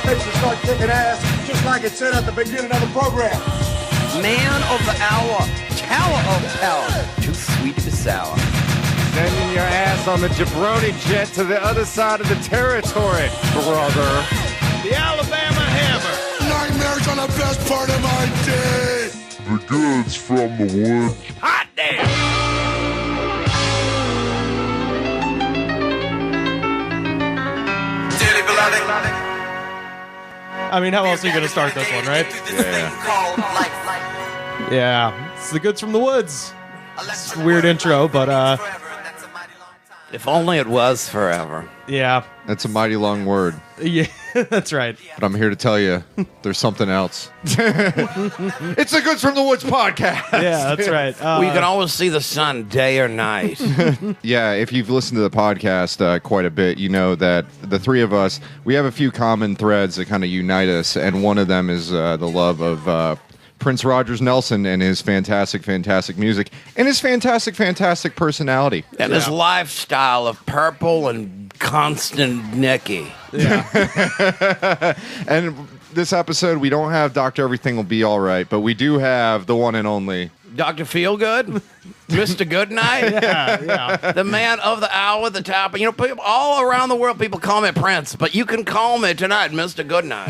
face and start kicking ass, just like it said at the beginning of the program. Man of the hour, tower of terror, too sweet to be sour. Sending your ass on the jabroni jet to the other side of the territory, brother. The Alabama Hammer. Nightmares on the best part of my day. The goods from the wood. Hot damn! I mean, how else are you going to start this one, right? Yeah. Yeah. It's the goods from the woods. It's a weird intro, but If only it was forever. yeah. That's a mighty long word, Yeah, that's right. but I'm here to tell you there's something else. It's the Goods from the Woods podcast. Yeah, that's right. Well, you can always see the sun day or night. Yeah, if you've listened to the podcast quite a bit, you know that the three of us, we have a few common threads that kind of unite us, and one of them is the love of Prince Rogers Nelson and his fantastic, fantastic music and his fantastic, fantastic personality. And his lifestyle of purple and constant Nicky. And this episode, we don't have Dr. Everything Will Be All Right, but we do have the one and only Dr. Feelgood? Mr. Goodnight? yeah. The man of the hour, the top. You know, people all around the world, people call me Prince, but you can call me tonight Mr. Goodnight.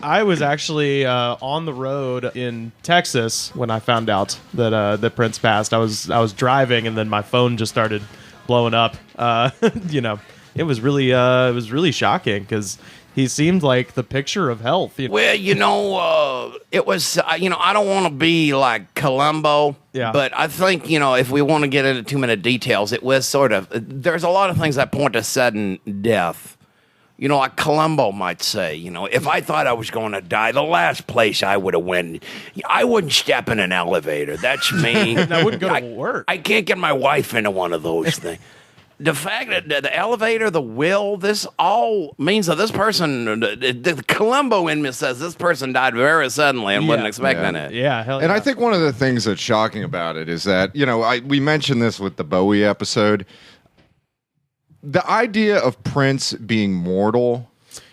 I was actually on the road in Texas when I found out that Prince passed. I was driving, and then my phone just started blowing up. You know, it was really shocking because he seemed like the picture of health. You know? Well, you know, it was, you know, I don't want to be like Columbo, Yeah. but I think, you know, if we want to get into too many details, it was sort of, there's a lot of things that point to sudden death. You know, like Columbo might say, you know, if I thought I was going to die, the last place I would have went, I wouldn't step in an elevator. That's me. I wouldn't go to work. I can't get my wife into one of those things. The fact that the elevator, the will, this all means that this person, the Columbo in me says this person died very suddenly and wasn't expecting it. Yeah, hell And yeah. I think one of the things that's shocking about it is that, you know, we mentioned this with the Bowie episode. The idea of Prince being mortal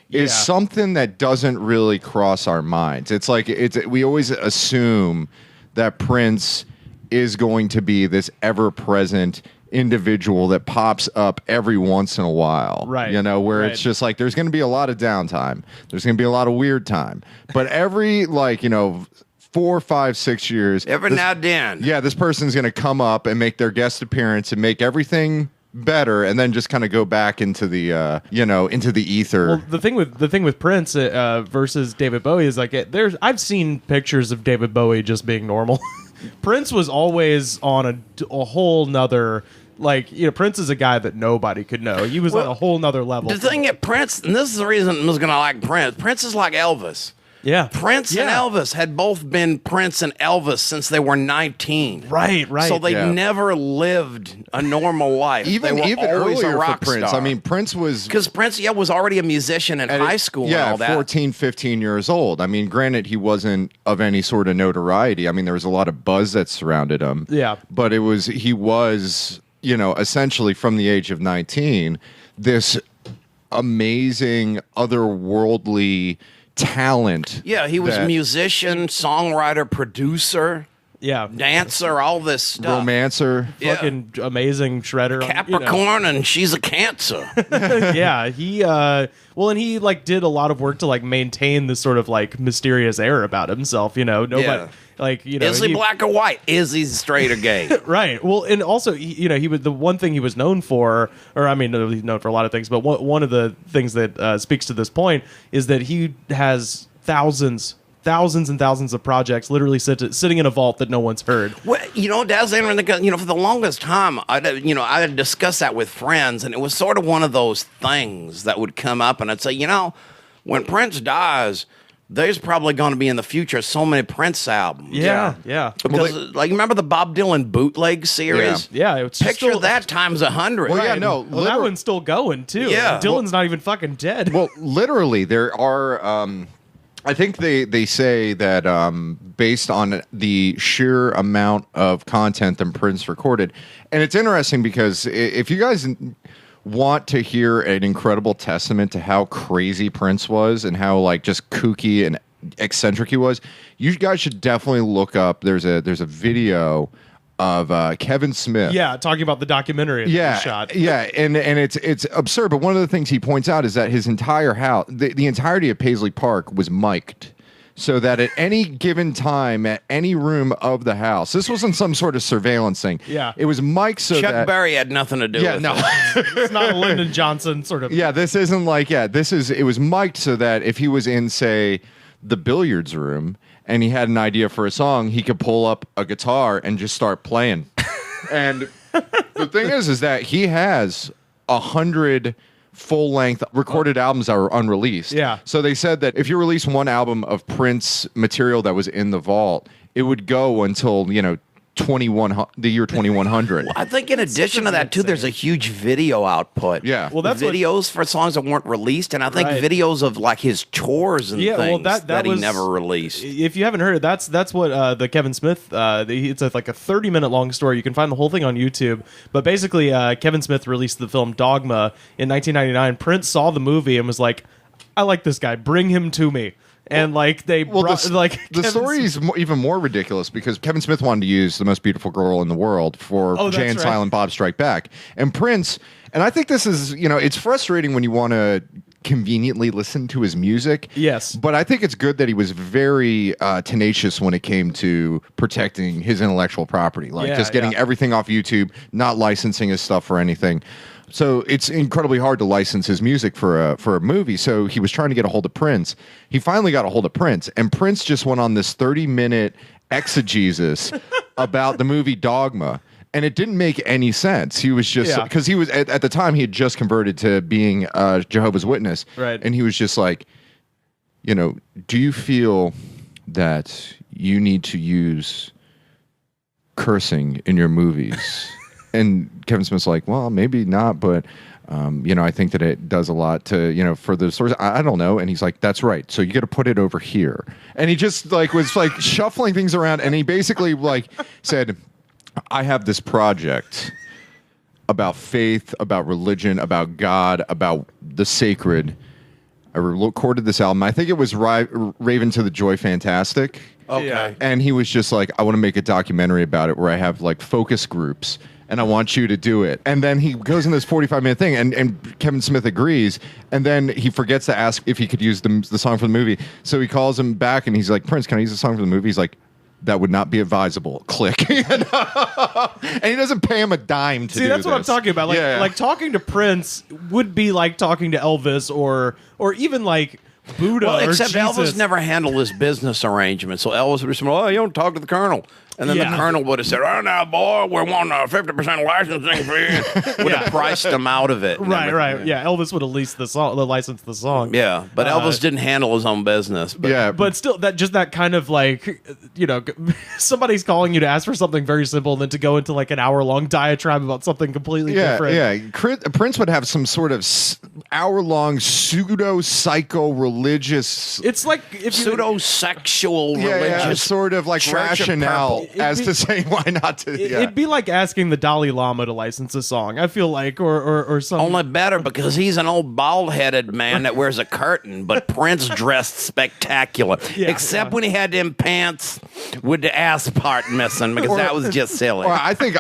is Yeah. something that doesn't really cross our minds. It's like we always assume that Prince is going to be this ever-present individual that pops up every once in a while. Right. You know, where Right. it's just like there's going to be a lot of downtime. There's going to be a lot of weird time. But every, like, you know, 4, 5, 6 years. Every now and then. Yeah, this person's going to come up and make their guest appearance and make everything better, and then just kind of go back into the you know, into the ether. Well, the thing with Prince versus David Bowie is like I've seen pictures of David Bowie just being normal. Prince was always on a whole nother, like, you know, Prince is a guy that nobody could know. He was on a whole nother level. The thing at Prince, and this is the reason I was going to like Prince. Prince is like Elvis. Yeah, Prince and Elvis had both been Prince and Elvis since they were 19. Right. So they Yeah. never lived a normal life. even they were always earlier a rock for Prince. star. I mean, Prince was because Prince, was already a musician in high school yeah, and all that. 14, 15 years old. I mean, granted, he wasn't of any sort of notoriety. I mean, there was a lot of buzz that surrounded him. Yeah. But he was, you know, essentially from the age of 19, this amazing, otherworldly talent. Yeah, he was that- musician, songwriter, producer, Yeah, dancer, all this stuff. romancer. Yeah. fucking amazing shredder. Capricorn, and she's a Cancer. Yeah, he and he like did a lot of work to like maintain this sort of like mysterious air about himself. You know, nobody Yeah. like, you know, Is he black or white? Is he straight or gay? Right. Well, and also, you know, he was the one thing he was known for, or I mean, he's known for a lot of things, but one of the things that speaks to this point is that he has thousands and thousands of projects literally sitting in a vault that no one's heard. Well, you know, Daz, you know, for the longest time, I had discussed that with friends, and it was sort of one of those things that would come up, and I'd say, you know, when Prince dies, there's probably going to be in the future so many Prince albums. Yeah. Because, like, remember the Bob Dylan bootleg series? Yeah. It's Picture still, that times 100. Well, yeah, no, Well, that literally- one's still going too. Yeah. Dylan's not even fucking dead. Well, literally, there are. I think they say that based on the sheer amount of content that Prince recorded, and it's interesting because if you guys want to hear an incredible testament to how crazy Prince was and how like just kooky and eccentric he was, you guys should definitely look up. There's a video of Kevin Smith. Yeah, talking about the documentary that he shot. Yeah, and it's absurd. But one of the things he points out is that his entire house, the entirety of Paisley Park, was mic'd. So that at any given time, at any room of the house, this wasn't some sort of surveillance thing. Yeah. It was mic'd so Chuck that... Berry had nothing to do with no. it. It's not a Lyndon Johnson sort of. Yeah, this isn't like, it was mic'd so that if he was in, say, the billiards room and he had an idea for a song, he could pull up a guitar and just start playing. And the thing is that he has 100 full-length recorded albums that were unreleased. Yeah. So they said that if you release one album of Prince material that was in the vault, it would go until, the year 2100. I think in addition to that, too, there's a huge video output. Yeah. Well, that's what- videos for songs that weren't released, and I think Right. videos of like his tours and Yeah, well, things that he was- never released. If you haven't heard it, that's what the Kevin Smith. It's like a 30-minute long story. You can find the whole thing on YouTube. But basically, Kevin Smith released the film Dogma in 1999. Prince saw the movie and was like, "I like this guy. Bring him to me." And like they brought the Kevin story is even more ridiculous because Kevin Smith wanted to use The Most Beautiful Girl in the World for Oh, that's Jay and right. Silent Bob Strike Back. And Prince, and I think this is, it's frustrating when you want to conveniently listen to his music. Yes. But I think it's good that he was very tenacious when it came to protecting his intellectual property, like Yeah, just getting yeah. everything off YouTube, not licensing his stuff for anything. So it's incredibly hard to license his music for a movie. So he was trying to get a hold of Prince. He finally got a hold of Prince, and Prince just went on this 30-minute exegesis about the movie Dogma. And it didn't make any sense. He was just because he was at the time he had just converted to being a Jehovah's Witness, Right. And he was just like, do you feel that you need to use cursing in your movies? And Kevin Smith's like, well, maybe not, but I think that it does a lot to for the stories. I don't know. And he's like, that's right. So you got to put it over here. And he just was shuffling things around, and he basically said, I have this project about faith, about religion, about God, about the sacred. I recorded this album. I think it was Raven to the Joy Fantastic. Okay. Yeah. And he was just like, I want to make a documentary about it where I have focus groups and I want you to do it. And then he goes in this 45-minute thing and Kevin Smith agrees. And then he forgets to ask if he could use the song for the movie. So he calls him back and he's like, Prince, can I use the song for the movie? He's like, that would not be advisable. Click. And he doesn't pay him a dime to do See, that's what I'm this. talking about. Like talking to Prince would be like talking to Elvis or even like Buddha. Well, or except Jesus. Elvis never handled his business arrangements. So Elvis would have said, "Oh, you don't talk to the Colonel." And then Yeah. the Colonel would have said, "Oh, now, boy, we want a 50% licensing fee." Would have priced him out of it. and Right, everything. right. Yeah, Elvis would have leased the song, license the song. Yeah, but Elvis didn't handle his own business. But Yeah. But still, that kind of somebody's calling you to ask for something very simple, and then to go into an hour-long diatribe about something completely different. Prince would have some sort of hour-long pseudo-psycho-religious... It's like if you pseudo-sexual religious sort of Church of rationale Purple. as to say why not to. It'd be like asking the Dalai Lama to license a song. I feel like, or something. Only better because he's an old bald-headed man that wears a curtain, but Prince dressed spectacular. Yeah, Except yeah. when he had them pants with the ass part missing, because that was just silly. Or I think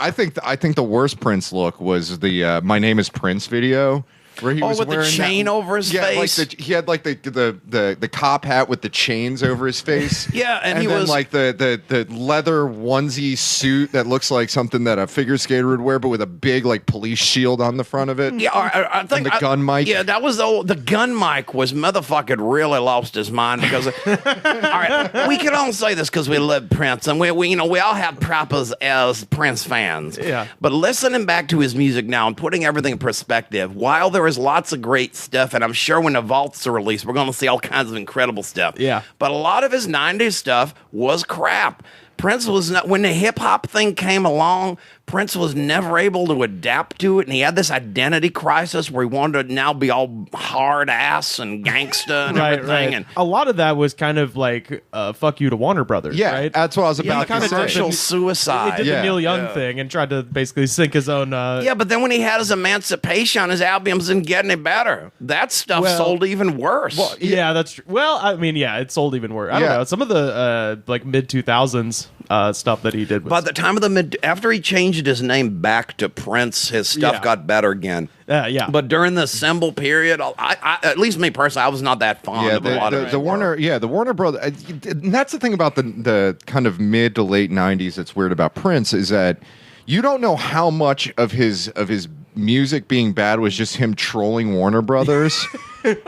the worst Prince look was the "My Name Is Prince" video. Where he was with the wearing chain over his face? He had the cop hat with the chains over his face. Yeah, and he then was- the leather onesie suit that looks like something that a figure skater would wear, but with a big police shield on the front of it. Yeah, I think And the gun mic. Yeah, that was the gun mic was motherfucking really lost his mind because. All right, we can all say this because we love Prince and we all have props as Prince fans. Yeah. But listening back to his music now and putting everything in perspective, while there is lots of great stuff, and I'm sure when the vaults are released, we're going to see all kinds of incredible stuff. Yeah. But a lot of his '90s stuff was crap. Prince was not, when the hip hop thing came along, Prince was never able to adapt to it, and he had this identity crisis where he wanted to now be all hard ass and gangsta and everything. And a lot of that was kind of like fuck you to Warner Brothers. Yeah, right? that's what I was about kinda to say. commercial He suicide. did Yeah. the Neil Young thing and tried to basically sink his own. Yeah, but then when he had his emancipation on his albums and getting it better, that stuff Well- sold even worse. Yeah, that's true. Well, I mean, yeah, it sold even worse. I don't Yeah. know. Some of the like mid 2000s stuff that he did. By the time of after he changed his name back to Prince, his stuff Yeah. got better again. yeah, But during the symbol period, I at least me personally, I was not that fond Yeah, of a lot of the it. Warner, the Warner Brothers. And that's the thing about the kind of mid to late '90s that's weird about Prince is that you don't know how much of his music being bad was just him trolling Warner Brothers.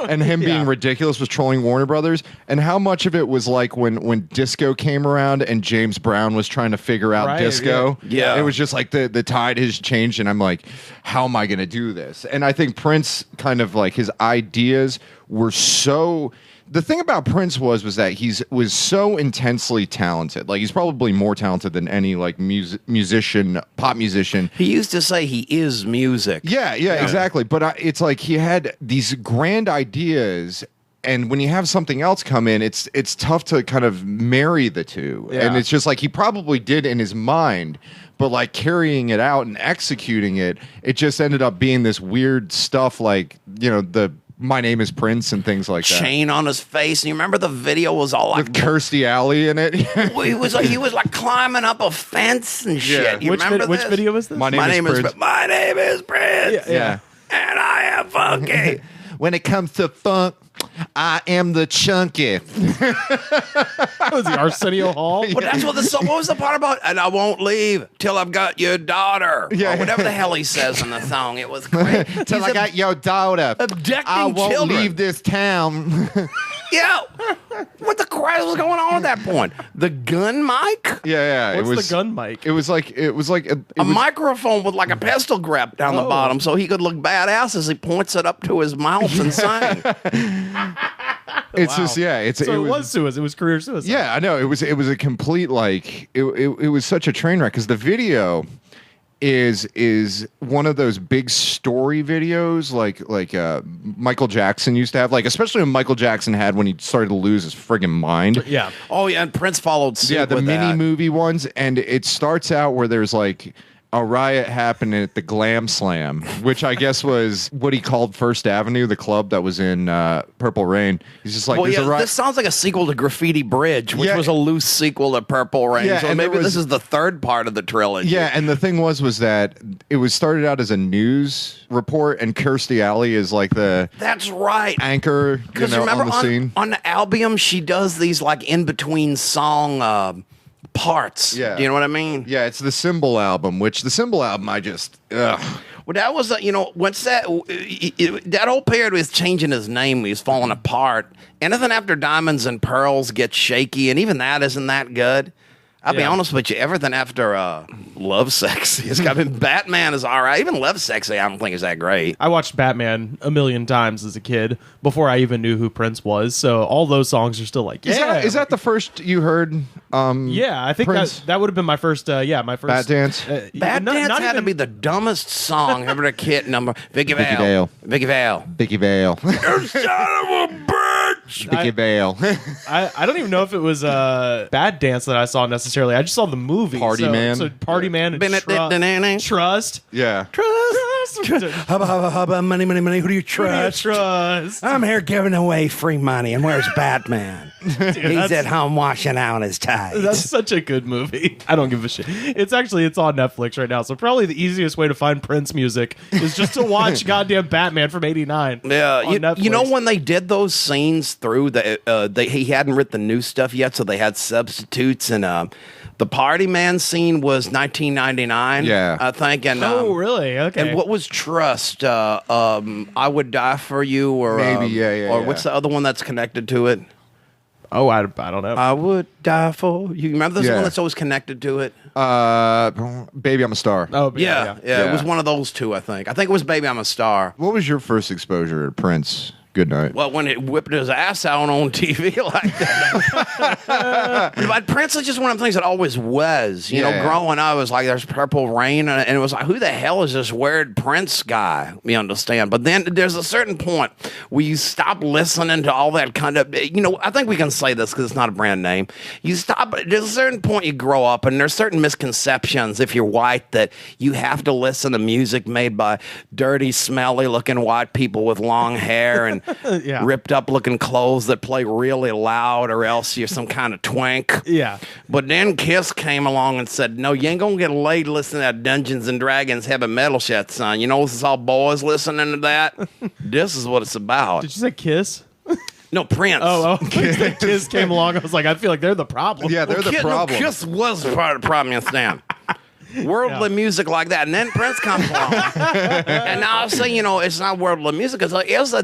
And him being ridiculous was trolling Warner Brothers, and how much of it was like when disco came around and James Brown was trying to figure out Right, disco. yeah. It was just like the tide has changed, and I'm like, how am I going to do this? And I think Prince kind of like his ideas were so. The thing about Prince was that was so intensely talented. Like he's probably more talented than any like musician, pop musician. He used to say he is music. Yeah, exactly. But it's like he had these grand ideas, and when you have something else come in, it's tough to kind of marry the two. Yeah. And it's just like he probably did in his mind, but like carrying it out and executing it, it just ended up being this weird stuff like, the My Name is Prince and things like that. Chain on his face, and you remember the video was all like With Kirstie Alley in it. he was like climbing up a fence and shit. Yeah. You which remember which this? video was this? My name is Prince. My name is Prince. Yeah. And I am funky. When it comes to funk, I am the chunky. was the Arsenio Hall. But that's what the song. What was the part about? And I won't leave till I've got your daughter. Yeah. Or whatever the hell he says in the song. It was great. Till He's I got your daughter. abducting I won't children. leave this town. Yeah. What the Christ was going on at that point? The gun mic? Yeah. What's it was the gun mic? It was like A microphone with like a pistol grip down the Oh. bottom so he could look badass as he points it up to his mouth and sing. It's just It's So it was suicide. It was career suicide. Yeah, I know. It was a complete like it was such a train wreck because the video is one of those big story videos like Michael Jackson used to have, like especially when Michael Jackson had when he started to lose his friggin' mind. Yeah. Oh, yeah, and Prince followed suit Yeah, the with mini that. movie ones, and it starts out where there's like a riot happening at the Glam Slam, which I guess was what he called First Avenue, the club that was in Purple Rain. He's just like, Well, there's a riot. this sounds like a sequel to Graffiti Bridge, which Yeah. was a loose sequel to Purple Rain. Yeah, so and maybe it was- this is the third part of the trilogy. Yeah, and the thing was that it was started out as a news report, and Kirstie Alley is like the That's right. anchor, Because remember on the scene. on the album, she does these like in between song parts. Yeah. Do you know what I mean? Yeah, it's the Symbol album, which the Symbol album I just ugh. Well, that was once that whole period was changing his name, he was falling apart. Anything after Diamonds and Pearls gets shaky, and even that isn't that good. I'll be Yeah. honest with you. Everything after Love Sexy has got been. Batman is all right. Even Love Sexy, I don't think is that great. I watched Batman a million times as a kid before I even knew who Prince was. So all those songs are still like, yeah. Is that the first you heard? Yeah, I think Prince? that would have been my first. My first Bat Dance? Bad Dance had to be the dumbest song ever to kid number. Vicky Vale. Vale. Vicky Vale. Vicky Vale. Son of a bitch! Vicky Vale. I don't even know if it was Bad Dance that I saw necessarily. I just saw the movie. Party Man. So Party Man and Ba-da-da-da-da. Trust. Yeah. Trust. Hubba, hubba, hubba, money, money, money. Who do you trust? Trust. I'm here giving away free money. And where's Batman? He's that's- at home washing out his ties. That's such a good movie. I don't give a shit. It's on Netflix right now. So probably the easiest way to find Prince music is just to watch goddamn Batman from '89. Yeah, on you know Netflix. when they did those scenes through he hadn't written the new stuff yet, so they had substitutes, and the Party Man scene was 1999. Yeah. I think. And Oh, really? Okay. And what was Trust? I Would Die for You, or Maybe, yeah, or yeah. what's the other one that's connected to it? Oh, I don't know. I would die for you. Remember this Yeah. one that's always connected to it? Baby, I'm a Star. Oh, Yeah, Yeah. It was one of those two. I think it was Baby I'm a Star. What was your first exposure to Prince? Good night. Well, when it whipped his ass out on TV like that. But Prince is just one of the things that always was. You know, growing up, it was like there's Purple Rain, and it was like, who the hell is this weird Prince guy? You understand? But then there's a certain point where you stop listening to all that kind of, you know, I think we can say this because it's not a brand name. You stop, there's a certain point you grow up, and there's certain misconceptions if you're white that you have to listen to music made by dirty, smelly looking white people with long hair and ripped up looking clothes that play really loud, or else you're some kind of twink. Yeah. But then Kiss came along and said, no, you ain't gonna get laid listening to that Dungeons and Dragons heavy metal shit, son. You know, this is all boys listening to that. This is what it's about. Did you say Kiss? No, Prince. Oh, Kiss came along. I was like, I feel like they're the problem. Yeah, they're the problem. No, Kiss was part of the problem, you understand? Worldly music like that, and then Prince comes along, and now I say, you know, it's not worldly music because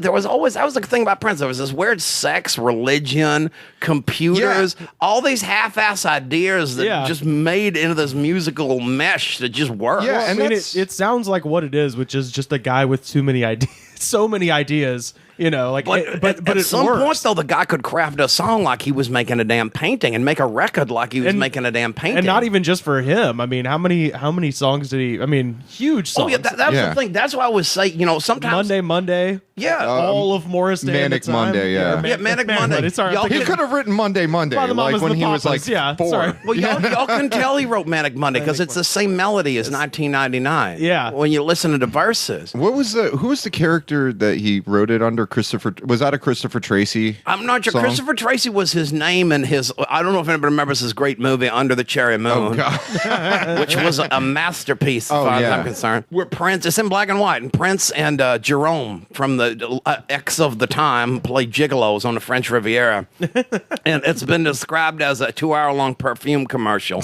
there was always, that was the thing about Prince. There was this weird sex, religion, computers, all these half-ass ideas that just made into this musical mesh that just worked. Yeah, Well, and I mean, it sounds like what it is, which is just a guy with too many ideas, so many ideas. You know, like, but at it some works. point, though, the guy could craft a song like he was making a damn painting, and make a record like he was making a damn painting, and not even just for him. I mean, how many songs did he? I mean, huge songs. Oh yeah, that's the thing. That's why I would say, you know, sometimes Monday. Yeah, all of Morris Day. Manic at the time. Monday, yeah. Manic Monday. Sorry, Y'all He could have written Monday, By the like Mamas when and the he was like Papas, 4. sorry. Well, y'all can tell he wrote Manic Monday because it's the same melody as 1999. Yeah. When you listen to the verses. Who was the character that he wrote it under? Christopher, was that a Christopher Tracy? I'm not sure. song? Christopher Tracy was his name, and I don't know if anybody remembers his great movie Under the Cherry Moon, Oh God. which was a masterpiece as far as I'm concerned. Where Prince, it's in black and white, and Prince and Jerome from the X of the time played gigolos on the French Riviera, and it's been described as a 2-hour-long perfume commercial,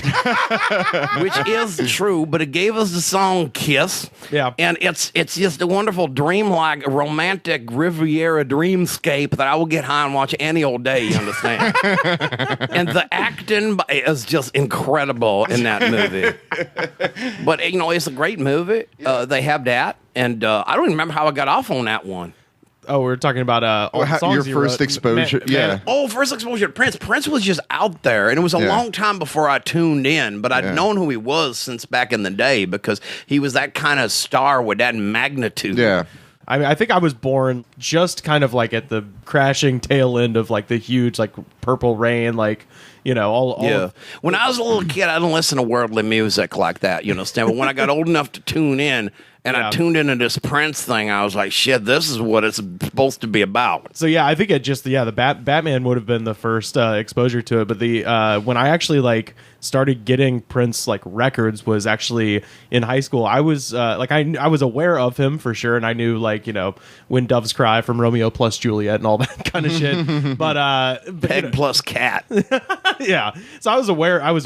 which is true. But it gave us the song "Kiss," and it's just a wonderful, dreamlike, romantic Riviera dreamscape that I will get high and watch any old day. You understand? And the acting is just incredible in that movie. But you know, it's a great movie. They have that, and I don't even remember how I got off on that one. Oh, we were talking about all the songs your first exposure. First exposure to Prince. Prince was just out there, and it was a long time before I tuned in, but I'd known who he was since back in the day because he was that kind of star with that magnitude. Yeah. I mean, I think I was born just kind of like at the crashing tail end of like the huge like Purple Rain, like, you know, all when I was a little kid, I didn't listen to worldly music like that, you understand? But when I got old enough to tune in, and I tuned into this Prince thing, I was like, shit, this is what it's supposed to be about. So yeah, I think it just the Batman would have been the first exposure to it, but the when I actually like started getting Prince like records was actually in high school. I was I was aware of him for sure, and I knew like, you know, When Doves Cry from Romeo plus Juliet and all that kind of shit. But Peg plus cat. yeah, so I was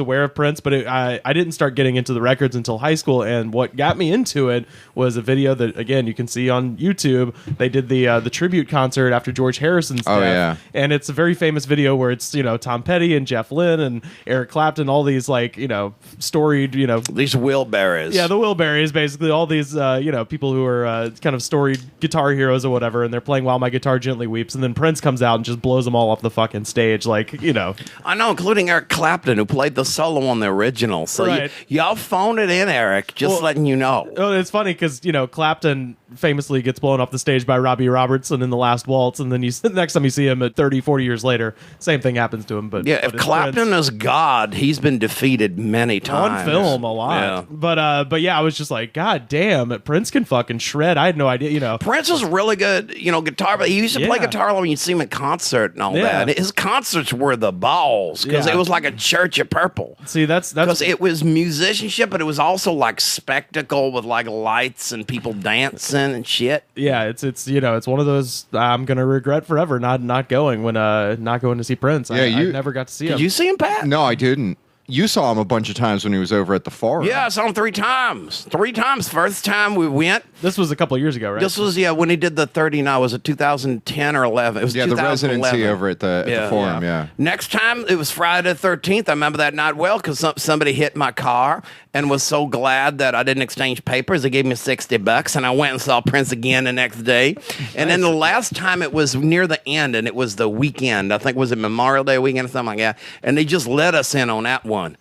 aware of Prince, but I didn't start getting into the records until high school. And what got me into it was a video that, again, you can see on YouTube. They did the tribute concert after George Harrison's death. Yeah. And it's a very famous video where it's, you know, Tom Petty and Jeff Lynne and Eric Clapton, all these like, you know, storied, you know, these Wilburys. Yeah, the Wilburys, basically all these you know, people who are kind of storied guitar heroes or whatever, and they're playing While My Guitar Gently Weeps, and then Prince comes out and just blows them all off the fucking stage, like, you know. I know, including Eric Clapton, who played the solo on the original. So y'all phoned it in, Eric, just letting you know. Oh, it's funny because, you know, Clapton famously gets blown off the stage by Robbie Robertson in The Last Waltz, and then the next time you see him at 30, 40 years later, same thing happens to him. But yeah, if Clapton Prince. is God, he's been defeated many times. On film, a lot. Yeah. But yeah, I was just like, God damn, Prince can fucking shred. I had no idea, you know. Prince was really good, you know, guitar, but he used to play guitar when you'd see him at concert and all that. His concerts were the balls because it was like a church of purple. See, that's because it was musicianship, but it was also like spectacle with like lights and people dancing and shit. Yeah, it's you know, it's one of those I'm gonna regret forever not going to see Prince. Yeah, I never got to see him. Did you see him, Pat? No, I didn't. you saw him a bunch of times when he was over at the Forum. Yeah, I saw him 3 times. 3 times. First time we went. This was a couple of years ago, right? This was when he did the 39. Was it 2010 or 11? It was Yeah, the 2011. residency over at the Forum, yeah. Next time, it was Friday the 13th. I remember that night well because somebody hit my car and was so glad that I didn't exchange papers. They gave me $60, and I went and saw Prince again the next day. And then the last time, it was near the end, and it was the weekend. I think, was it Memorial Day weekend or something like that? And they just let us in on that one.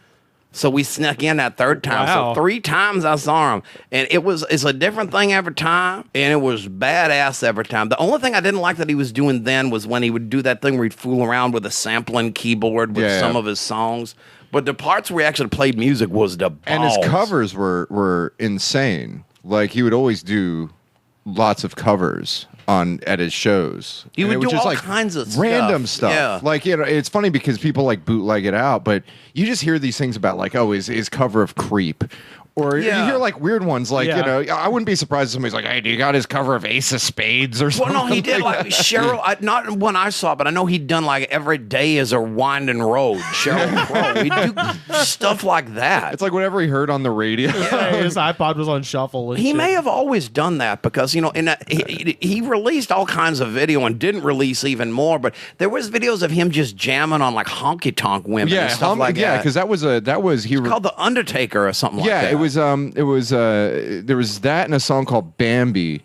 So we snuck in that third time. Wow. So 3 times I saw him. And it's a different thing every time. And it was badass every time. The only thing I didn't like that he was doing then was when he would do that thing where he'd fool around with a sampling keyboard with some of his songs. But the parts where he actually played music was the balls. And his covers were insane. Like, he would always do lots of covers at his shows. He And would it was do just all like kinds of random stuff. stuff. Yeah. Like, it's funny because people like bootleg it out, but you just hear these things about like, oh, his cover of Creep. Or you hear like weird ones, like, you know, I wouldn't be surprised if somebody's like, hey, do you got his cover of Ace of Spades or something? Well, no, he did like Cheryl, not one I saw, but I know he'd done like Every Day is a Winding Road, Cheryl Crow. He'd do stuff like that. It's like whatever he heard on the radio. Yeah, his iPod was on shuffle. And He shit. may have always done that because, you know, he released all kinds of video and didn't release even more, but there was videos of him just jamming on like honky tonk women and stuff like that. Yeah, because that was called The Undertaker or something like that. Yeah, it was there was that and a song called Bambi,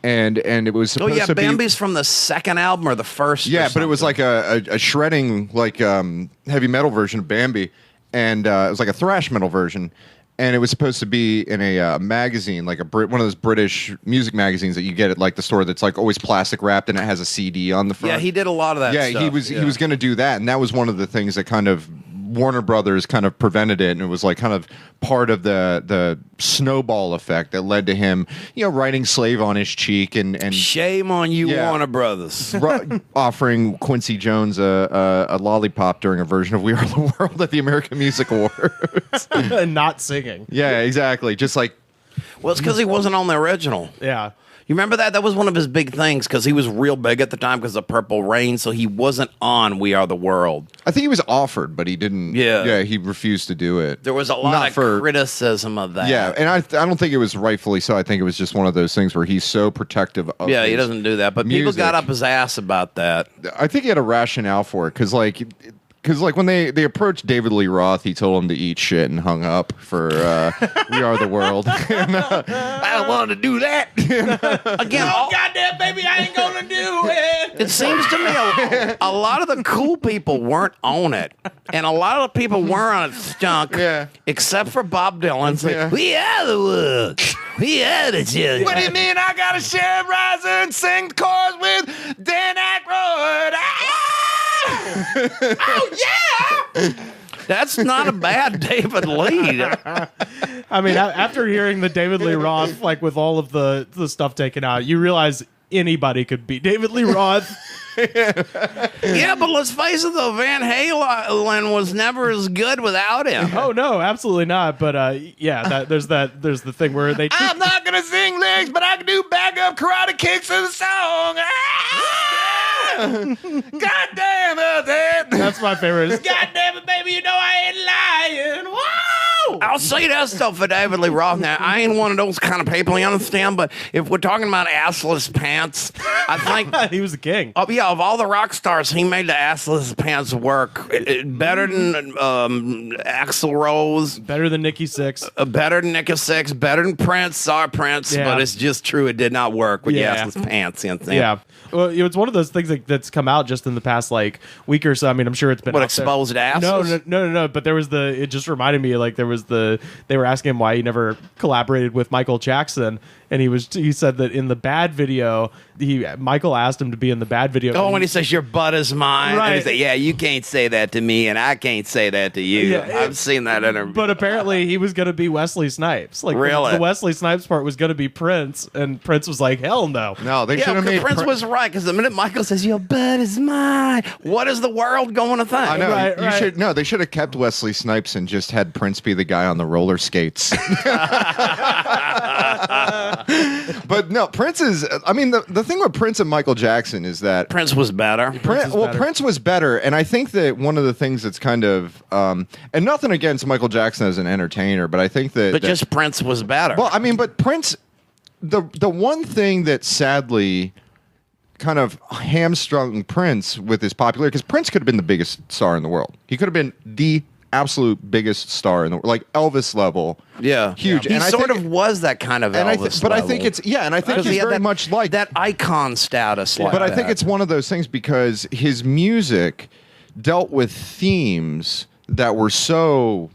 and it was supposed to be. Bambi's from the second album or the first. Yeah, or but it was something. like a shredding like heavy metal version of Bambi, and it was like a thrash metal version, and it was supposed to be in a magazine, like one of those British music magazines that you get at like the store that's like always plastic wrapped and it has a CD on the front. Yeah, he did a lot of that. Yeah, stuff. he was going to do that, and that was one of the things that kind of Warner Brothers kind of prevented it, and it was like kind of part of the snowball effect that led to him, you know, writing "Slave on His Cheek" and Shame on you, Yeah. Warner Brothers. offering Quincy Jones a lollipop during a version of "We Are the World" at the American Music Awards. and not singing. Yeah, exactly. Just like Well, it's because he wasn't on the original. Yeah. You remember that? That was one of his big things because he was real big at the time because of Purple Rain, so he wasn't on We Are the World. I think he was offered, but he didn't. Yeah. He refused to do it. There was a lot Not of for- criticism of that. Yeah, and I don't think it was rightfully so. I think it was just one of those things where he's so protective of Yeah, he his doesn't do that. But people music. got up his ass about that. I think he had a rationale for it because like when they approached David Lee Roth, he told him to eat shit and hung up for We Are the World. I don't want to do that. Again, goddamn, baby, I ain't gonna do it. it seems to me a lot of the cool people weren't on it. And a lot of the people weren't on it stunk. Yeah. Except for Bob Dylan. Say, Yeah. We are the world. We are the children. What do you mean I gotta share rise and sing chorus with Dan Aykroyd? Oh, yeah! That's not a bad David Lee. I mean, after hearing the David Lee Roth, like with all of the stuff taken out, you realize anybody could beat David Lee Roth. Yeah, but let's face it, though, Van Halen was never as good without him. Oh no, absolutely not. But yeah, there's the thing where they. I'm not gonna sing lyrics, but I can do backup karate kicks to the song. God damn it! That's my favorite. God damn it, baby! You know I ain't lying. Whoa! I'll say that stuff for David Lee Roth. Now, I ain't one of those kind of people, you understand? But if we're talking about assless pants, I think, He was the king. of all the rock stars, he made the assless pants work better than Axl Rose, Better than Nikki Sixx. better than Nicky Sixx, better than Prince. Sorry, Prince, Yeah. but it's just true. It did not work with Yeah. the assless pants. You understand? Yeah. Well, it's one of those things that's come out just in the past like week or so. I mean, I'm sure it's been What, out there. exposed asses? No. But there was it just reminded me like they were asking him why he never collaborated with Michael Jackson, and he said that in the Bad video, Michael asked him to be in the Bad video. Oh, when he says your butt is mine, and he Right. said, "Yeah, you can't say that to me, and I can't say that to you." Yeah, I've seen that interview. But apparently he was going to be Wesley Snipes. Like Really? the Wesley Snipes part was going to be Prince, and Prince was like, "Hell no." No, they should Yeah, have made Prince was right because the minute Michael says your butt is mine, what is the world going to think? I know. Right, you right. should no. They should have kept Wesley Snipes and just had Prince be the guy on the roller skates. But no, Prince is. I mean, the thing with Prince and Michael Jackson is that Prince was better. Prince was better, and I think that one of the things that's kind of, and nothing against Michael Jackson as an entertainer, but I think that, Just Prince was better. well, I mean, but Prince, the one thing that sadly kind of hamstrung Prince with his popularity, because Prince could have been the biggest star in the world. He could have been the absolute biggest star in the world, like Elvis level. Yeah, huge. He And I sort think- of was that kind of And Elvis. but I level. think it's and I think Because he's he had very that, much like that icon status. Like but I think that. it's one of those things because his music dealt with themes that were so,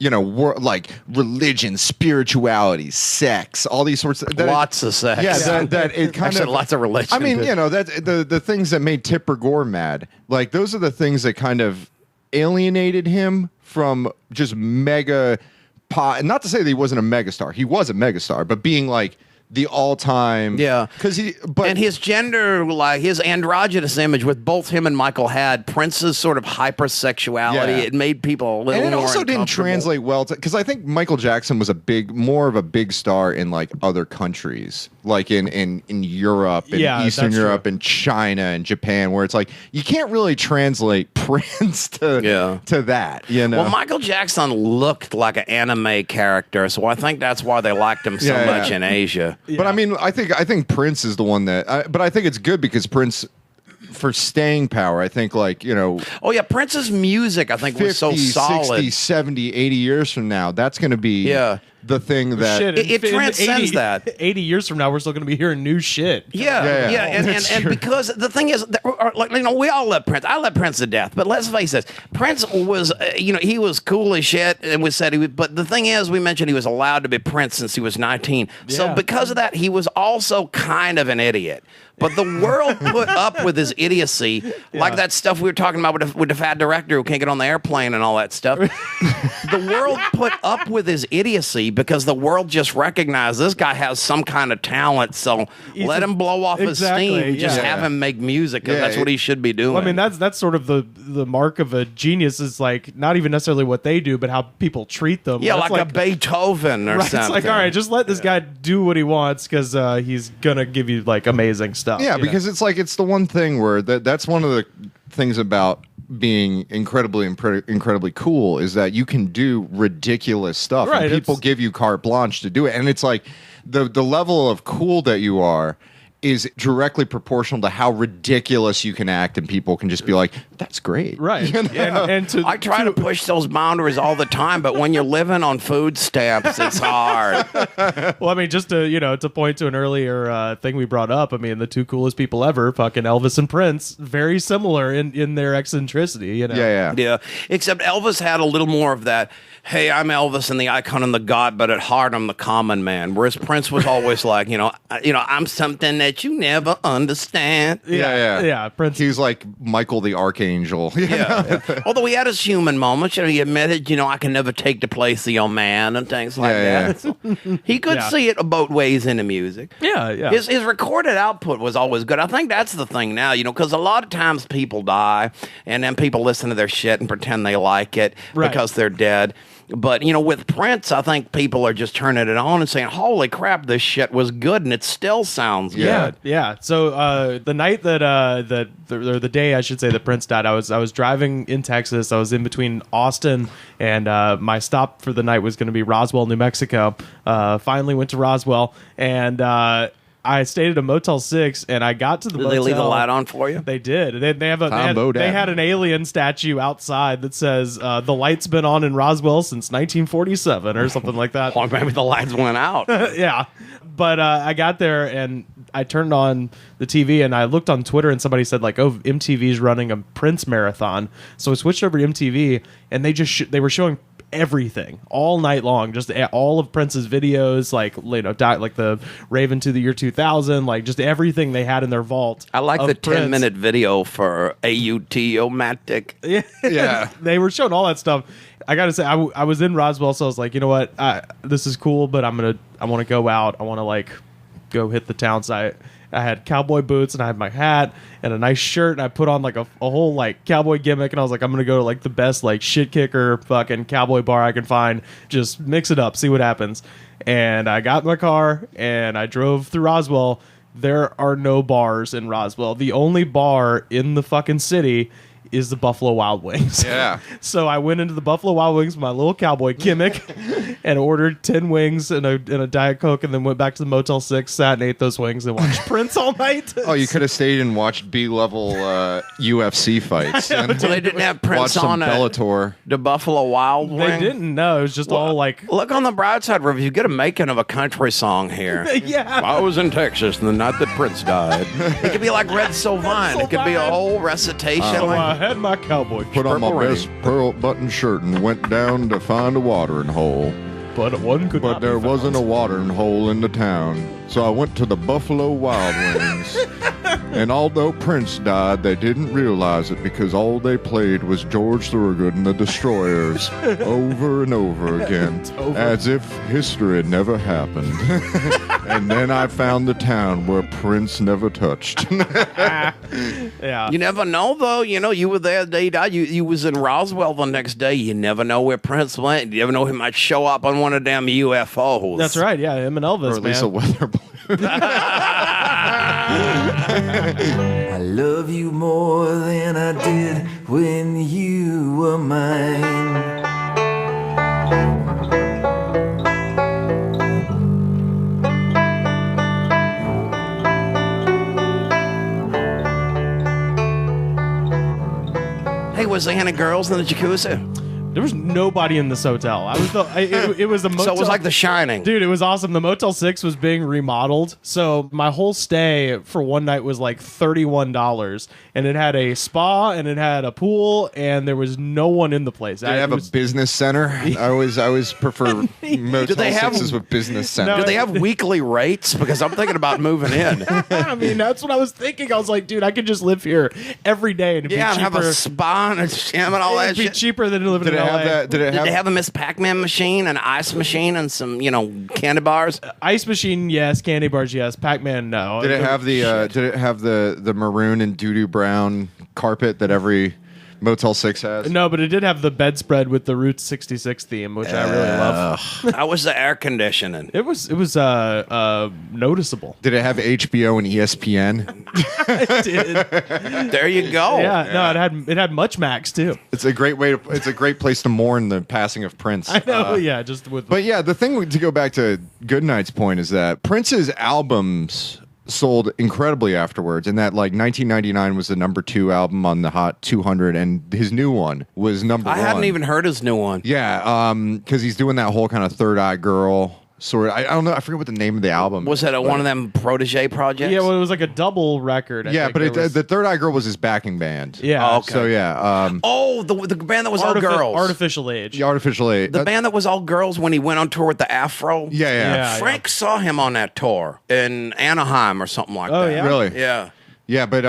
like religion, spirituality, sex, all these sorts of lots of sex. Yeah, that it kind Actually, of lots of religion. I mean, that the things that made Tipper Gore mad, like those are the things that kind of alienated him from just mega pop. Not to say that he wasn't a megastar, he was a megastar, but being like the all-time, because and his gender, like his androgynous image with both him and Michael had Prince's sort of hypersexuality. Yeah. It made people a little and it more also didn't uncomfortable. translate well to, because I think Michael Jackson was more of a big star in like other countries, like in Europe and Eastern that's Europe true. and China and Japan, where it's like you can't really translate Prince to that. Well, Michael Jackson looked like an anime character, so I think that's why they liked him so much in Asia. But I mean, I think Prince is the one that. But I think it's good because Prince, for staying power, I think Oh yeah, Prince's music I think 50, was so solid. 60, 70, 80 years from now, that's going to be the thing that Shit, It in transcends 80 that. 80 years from now, we're still going to be hearing new shit. Yeah. And That's true. because the thing is, we all love Prince. I love Prince to death. But let's face it, Prince was, he was cool as shit, and we said he was. But the thing is, we mentioned he was allowed to be Prince since he was 19. So Yeah. because of that, he was also kind of an idiot. But the world put up with his idiocy, like that stuff we were talking about with the fat director who can't get on the airplane and all that stuff. The world put up with his idiocy because the world just recognized this guy has some kind of talent. So let him blow off his steam. Just have him make music because that's what he should be doing. Well, I mean, that's sort of the mark of a genius is like not even necessarily what they do, but how people treat them. yeah, That's like a Beethoven or right, something. It's like, all right, just let this guy do what he wants because he's gonna give you like amazing stuff. Yeah, you know? because it's like it's the one thing where that's one of the things about being incredibly cool is that you can do ridiculous stuff Right, and people it's- give you carte blanche to do it, and it's like the level of cool that you are is directly proportional to how ridiculous you can act, and people can just be like, that's great. right. You know? And to I try to push those boundaries all the time, but when you're living on food stamps, it's hard. well, I mean, just to point to an earlier thing we brought up. I mean, the two coolest people ever, fucking Elvis and Prince, very similar in their eccentricity. You know. Yeah. Yeah, except Elvis had a little more of that, hey, I'm Elvis and the icon and the god, but at heart I'm the common man. Whereas Prince was always like, I'm something that you never understand. Yeah. Prince. He's like Michael the Archangel. Yeah. Although he had his human moments, he admitted, I can never take the place of your man and things like Yeah, that. So he could Yeah. see it both ways in the music. Yeah. His recorded output was always good. I think that's the thing now, because a lot of times people die and then people listen to their shit and pretend they like it Right. because they're dead. But, with Prince, I think people are just turning it on and saying, holy crap, this shit was good and it still sounds good. Yeah. So the night or the day I should say that Prince died, I was driving in Texas. I was in between Austin and my stop for the night was going to be Roswell, New Mexico. Finally went to Roswell and I stayed at a Motel 6 and I got to the Did motel. they leave the light on for you? They did. They had an alien statue outside that says the light's been on in Roswell since 1947 or something like that. Or maybe the lights went out. Yeah. But I got there and I turned on the TV and I looked on Twitter and somebody said like, oh, MTV's running a Prince marathon. So I switched over to MTV and they just they were showing everything all night long, just all of Prince's videos, like like the Raven to the Year 2000, like just everything they had in their vault. I like of the Prince. 10-minute video for AUT-O-Matic. Yeah. They were showing all that stuff. I gotta say, I was in Roswell, so I was like, you know what, this is cool, but I want to go out. I want to like go hit the town site. I had cowboy boots, and I had my hat and a nice shirt, and I put on like a whole like cowboy gimmick, and I was like, I'm gonna go to like the best like shit kicker fucking cowboy bar I can find, just mix it up, see what happens. And I got in my car and I drove through Roswell. There are no bars in Roswell. The only bar in the fucking city is the Buffalo Wild Wings. Yeah. So I went into the Buffalo Wild Wings with my little cowboy gimmick and ordered 10 wings and a Diet Coke, and then went back to the Motel 6, sat and ate those wings and watched Prince all night. Oh, you could have stayed and watched B-level UFC fights. And So they didn't have Prince watched some on Bellator. the Buffalo Wild Wing. They didn't know. It was just all like, Look on the bright side, River. You get a making of a country song here. yeah. I was in Texas the night that Prince died. It could be like Red Sylvan. It could be a whole recitation. So I like, had my cowboy Put on my Purple Rain. best pearl button shirt and went down to find a watering hole. but one could But not be there found. wasn't a watering hole in the town. So I went to the Buffalo Wild Wings. And although Prince died, they didn't realize it because all they played was George Thorogood and the Destroyers over and over again, as if history had never happened. And then I found the town where Prince never touched. Yeah. you never know, though. You know, you were there the day he died. You was in Roswell the next day. You never know where Prince went. You never know he might show up on one of them UFOs. That's right. Yeah, him and Elvis, Or at least a man. weather balloon. I love you more than I did when you were mine. Hey, was there any girls in the jacuzzi? There was nobody in this hotel. I was it was the motel. So it was like The Shining. Dude, it was awesome. The Motel 6 was being remodeled. So my whole stay for one night was like $31. And it had a spa and it had a pool and there was no one in the place. Did they have a business center? I always prefer Motel they have- 6s with business center. Do they have weekly rates? Because I'm thinking about moving in. I mean, that's what I was thinking. I was like, dude, I could just live here every day and it'd Yeah, be and cheaper. have a spa and a gym and all that It'd be shit. cheaper than living Did in it LA. have that? Did it Did have? they have a Miss Pac-Man machine, an ice machine, and some, candy bars? Ice machine, yes. Candy bars, yes. Pac-Man, no. Did it have the? Did it have the maroon and doo-doo brown carpet that every Motel 6 has? No, but it did have the bedspread with the Route 66 theme, which I really love. How was the air conditioning? It was noticeable. Did it have HBO and ESPN? It did. There you go. Yeah, no, it had Much Max too. It's a great way. It's a great place to mourn the passing of Prince. I know, yeah, just with But yeah, the thing to go back to Goodnight's point is that Prince's albums sold incredibly afterwards, and that like 1999 was the number 2 album on the Hot 200, and his new one was number 1. I hadn't even heard his new one. Yeah, because he's doing that whole kind of Third Eye Girl sort of. I don't know. I forget what the name of the album Was is, it one of them protege projects? yeah, well, it was like a double record. I Yeah, think. but There was- the Third Eye Girl was his backing band. yeah, Oh, okay. So yeah, Oh, the band that was all girls. Artificial Age. the Artificial Eight. The band that was all girls when he went on tour with the Afro. Yeah. Yeah. Frank saw him on that tour in Anaheim or something like Oh, that. yeah? Really? Yeah. Yeah, but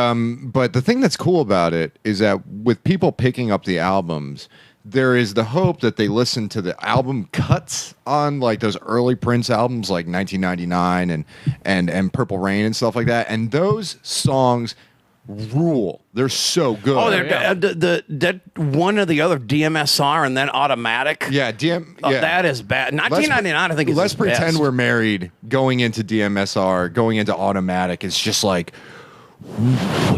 the thing that's cool about it is that with people picking up the albums, there is the hope that they listen to the album cuts on like those early Prince albums like 1999 and Purple Rain and stuff like that, and those songs rule. They're so good. Oh, they're the one or the other DMSR and then Automatic. yeah, DM. Oh, yeah. that is bad. 1999, I think is Let's his pretend best. we're married. Going into DMSR, going into Automatic, it's just like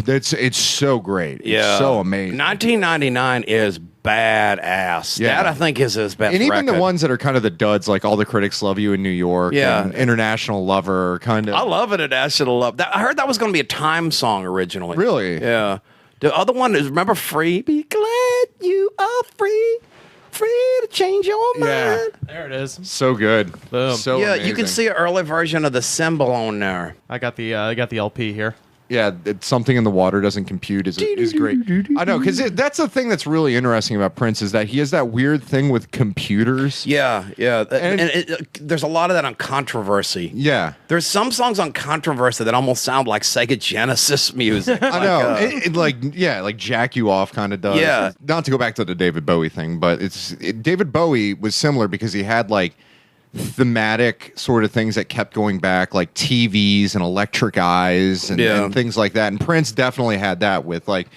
it's so great. It's so amazing. 1999 is badass. Yeah. That I think is his best. And even the record. ones that are kind of the duds, like All the Critics Love You in New York, Yeah. and International Lover, kind of. I love it at National Love. I heard that was going to be a Time song originally. Really? Yeah. The other one is, remember Free? Be glad you are free. Free to change your mind. Yeah. There it is. So good. Boom. So Yeah, amazing. you can see an early version of the symbol on there. I got the LP here. Yeah, Something in the Water Doesn't Compute is great. I know, because that's the thing that's really interesting about Prince is that he has that weird thing with computers. Yeah, yeah. And- And there's a lot of that on Controversy. Yeah. There's some songs on Controversy that almost sound like Sega Genesis music. I know. Like Jack You Off kind of does. Yeah. Not to go back to the David Bowie thing, but David Bowie was similar because he had like thematic sort of things that kept going back, like TVs and electric eyes and things like that. And Prince definitely had that with like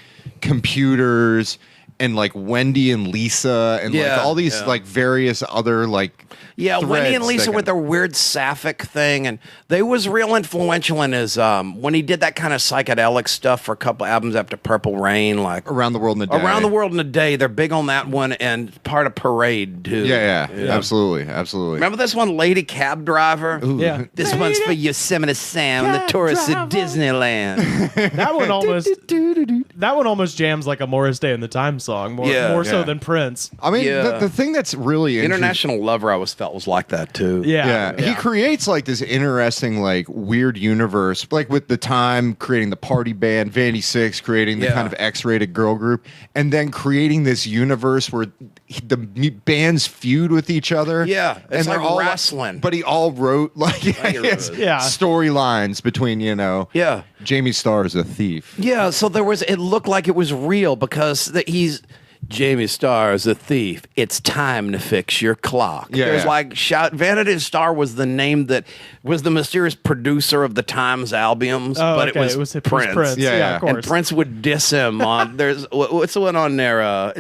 computers and like Wendy and Lisa and like all these like various other like Wendy and threads Lisa that with their weird sapphic thing, and they was real influential in his when he did that kind of psychedelic stuff for a couple albums after Purple Rain, like Around the World in a Day. Around the World in a Day. They're big on that one, and part of Parade too. Yeah, absolutely. Remember this one, Lady Cab Driver? Yeah. This one's for Yosemite Sam and the tourists at Disneyland. That one almost jams like a Morris Day in the Time song, more so than Prince. I mean, the thing that's really International Lover, I always felt was like that too. Yeah. He creates like this interesting, like weird universe, like with the Time creating the party band, Vanity Six creating the kind of X-rated girl group, and then creting this universe where the bands feud with each other. Yeah, it's and like they're all wrestling. But he all wrote like storylines between Jamie Starr is a thief. Yeah, so it looked like it was real because Jamie Starr is a thief. It's time to fix your clock. Yeah, There's like Vanity Starr was the name that was the mysterious producer of the Times albums, but okay. it was Prince. Yeah, of course. And Prince would diss him on. There's what's the one on there?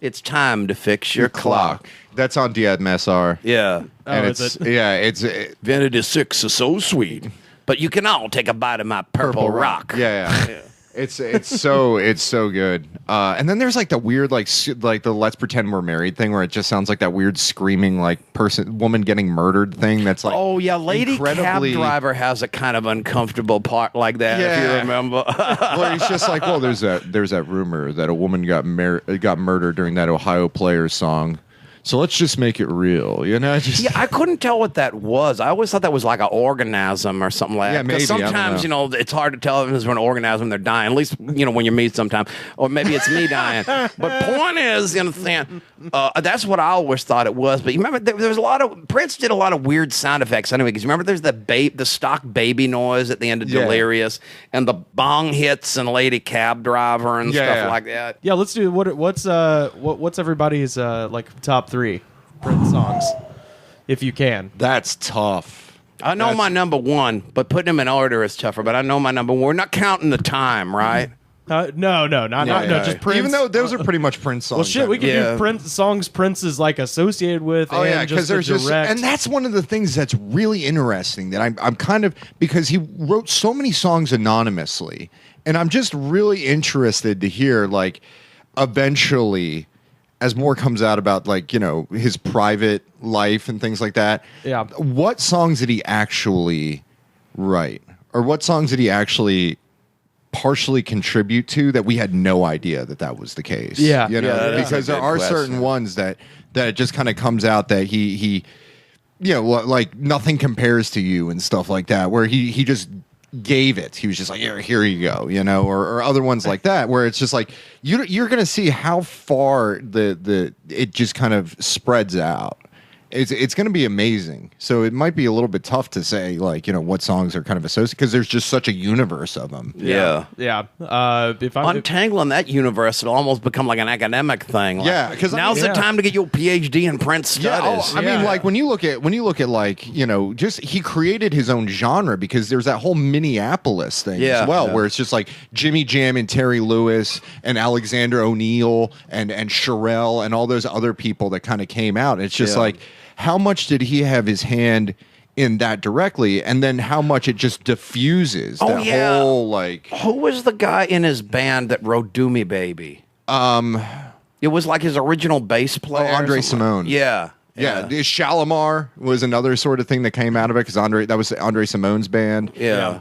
It's time to fix your clock. That's on DMSR. Yeah, And is it? it's Vanity Six is so sweet, but you can all take a bite of my purple rock. Yeah. It's so good. And then there's like the weird like the Let's Pretend We're Married thing where it just sounds like that weird screaming like woman getting murdered thing. That's like Lady Cab Driver has a kind of uncomfortable part like that. If you remember, well, it's just like there's that rumor that a woman got murdered during that Ohio Players song. So let's just make it real, I couldn't tell what that was. I always thought that was like an organism or something like that. Yeah, maybe. Sometimes, it's hard to tell if it's an organism they're dying. At least, when you meet sometime. Or maybe it's me dying. But point is, that's what I always thought it was. But you remember, there was Prince did a lot of weird sound effects anyway. Because you remember there's the stock baby noise at the end of Delirious. And the bong hits and Lady Cab Driver and stuff like that. Yeah, let's do what's everybody's like top 3 Prince songs, if you can. That's tough. I know my number one, but putting them in order is tougher. But I know my number one. We're not counting the Time, right? No, just Prince. Even though those are pretty much Prince songs. Well, shit, we can do Prince songs Prince is like associated with. Oh yeah, because there's and that's one of the things that's really interesting that I'm kind of, because he wrote so many songs anonymously, and I'm just really interested to hear like eventually, as more comes out about like his private life and things like that. Yeah, what songs did he actually write, or what songs did he actually partially contribute to that we had no idea that was the case? Yeah, because there are certain ones that it just kind of comes out that he like Nothing Compares to You and stuff like that, where he just gave it. He was just like, here you go, or other ones like that where it's just like you're gonna see how far it just kind of spreads out. It's going to be amazing. So it might be a little bit tough to say, like, what songs are kind of associated, because there's just such a universe of them. Yeah. If I'm untangling that universe, it'll almost become like an academic thing. Like, because now's the time to get your PhD in Prince studies. I mean, like when you look at like just he created his own genre, because there's that whole Minneapolis thing as well, where it's just like Jimmy Jam and Terry Lewis and Alexander O'Neill and Sherelle and all those other people that kind of came out. It's just like, how much did he have his hand in that directly, and then how much it just diffuses whole like. Who was the guy in his band that wrote "Do Me Baby"? It was like his original bass player, Andre Simone. Yeah. Shalimar was another sort of thing that came out of it, because that was Andre Simone's band. Yeah.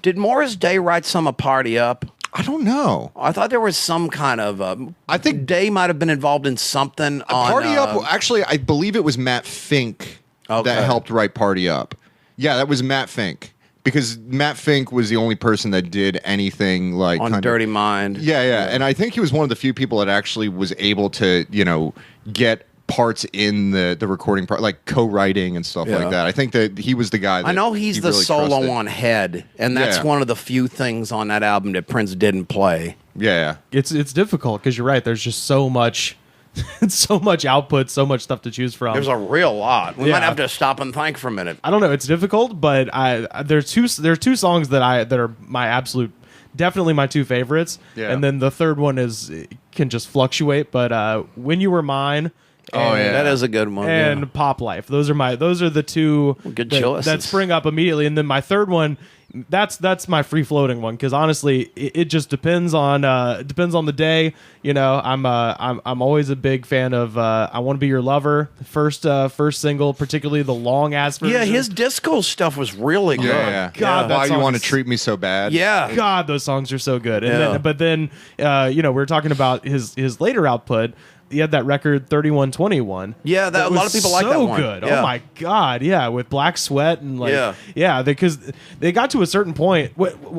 Did Morris Day write some of Party Up? I don't know. I thought there was some kind of. I think Day might have been involved in something. Party Up. Actually, I believe it was Matt Fink that helped write Party Up. Yeah, that was Matt Fink, because Matt Fink was the only person that did anything like on Dirty Mind. Yeah, and I think he was one of the few people that actually was able to get parts in the recording part, like co-writing and stuff like that. I think that he was the guy that I know he's the really solo trusted. on Head, and that's one of the few things on that album that Prince didn't play. Yeah. it's difficult, because you're right. There's just so much it's so much output, so much stuff to choose from. There's a real lot. We Yeah. might have to stop and think for a minute. I don't know. It's difficult, but there's two songs that are my absolute, definitely my two favorites. Yeah. And then the third one can just fluctuate. But When You Were Mine. Oh, yeah. That is a good one. And yeah. Pop Life. Those are the two Good that, choices. that spring up immediately. And then my third one, that's my free floating one, because honestly, it just depends on the day. You know, I'm always a big fan of I Want to Be Your Lover, first single, particularly the long ass version. Yeah, his disco stuff was really good. Yeah. God, that Why you song want to is- treat me so bad? Yeah. God, those songs are so good. And Yeah. but then we were talking about his later output. He had that record 3121. Yeah, a lot was of people like that so one. good. Yeah. Oh my god, yeah, with Black Sweat and because they got to a certain point.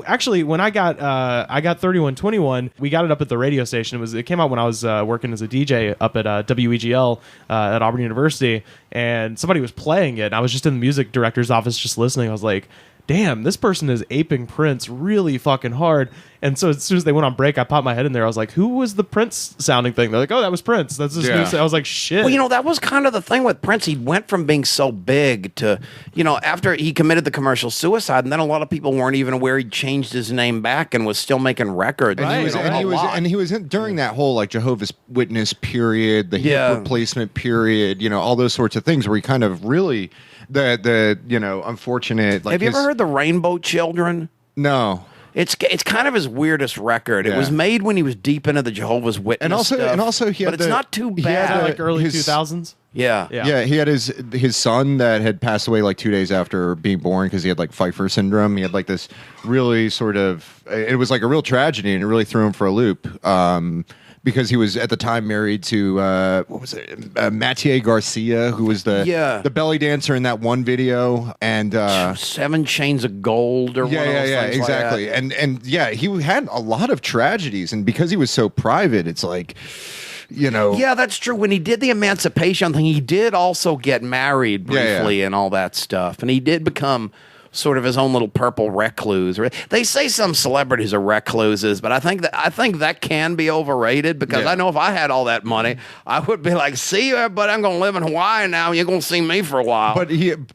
Actually, when I got 3121, we got it up at the radio station. It came out when I was working as a DJ up at WEGL at Auburn University, and somebody was playing it. And I was just in the music director's office just listening. I was like, damn, this person is aping Prince really fucking hard. And so as soon as they went on break, I popped my head in there. I was like, who was the Prince sounding thing? They're like, oh, that was Prince. That's his new. I was like, shit. Well, that was kind of the thing with Prince. He went from being so big to, after he committed the commercial suicide, and then a lot of people weren't even aware he changed his name back and was still making records. And he was during that whole like Jehovah's Witness period, the hip replacement period, all those sorts of things where he kind of really the unfortunate. Like, have you ever heard the Rainbow Children? No. It's kind of his weirdest record. It Yeah. was made when he was deep into the Jehovah's Witness And also- stuff, and also he had but it's not too he had bad. like early his- 2000s. Yeah. Yeah, he had his son that had passed away like 2 days after being born because he had like Pfeiffer syndrome. He had like this really sort of, it was like a real tragedy, and it really threw him for a loop. Because he was at the time married to what was it, Mathieu Garcia, who was the belly dancer in that one video, and 7 Chains of Gold or one of those things exactly, like that. and he had a lot of tragedies, and because he was so private, it's like. Yeah, that's true. When he did the Emancipation thing, he did also get married briefly and all that stuff. And he did become sort of his own little purple recluse. They say some celebrities are recluses, but I think that can be overrated, because I know if I had all that money, I would be like, see you, everybody, I'm going to live in Hawaii now. You're going to see me for a while. But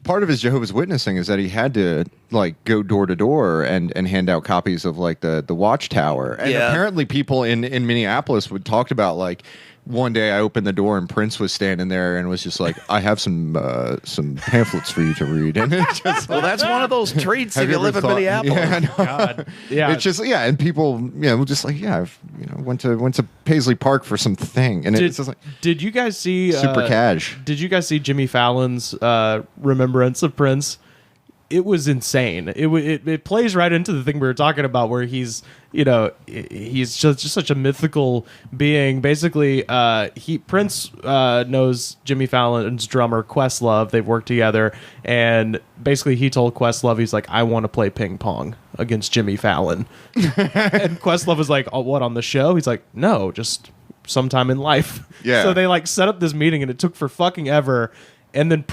part of his Jehovah's Witnessing is that he had to like go door to door and hand out copies of like the Watchtower. And apparently people in Minneapolis would talk about like, one day I opened the door and Prince was standing there and was just like, I have some pamphlets for you to read. And it just, well, that's one of those treats have if you ever live in thought- Minneapolis. Yeah, I know. God. Yeah. It's just and people just like I've went to Paisley Park for something, and it's just like Did you guys see super cash. Did you guys see Jimmy Fallon's remembrance of Prince? It was insane. It plays right into the thing we were talking about, where he's he's just such a mythical being. Basically, Prince knows Jimmy Fallon's drummer Questlove. They've worked together, and basically he told Questlove, he's like, I want to play ping pong against Jimmy Fallon. And Questlove was like, oh, what, on the show? He's like, no, just sometime in life. Yeah. So they like set up this meeting, and it took for fucking ever. And then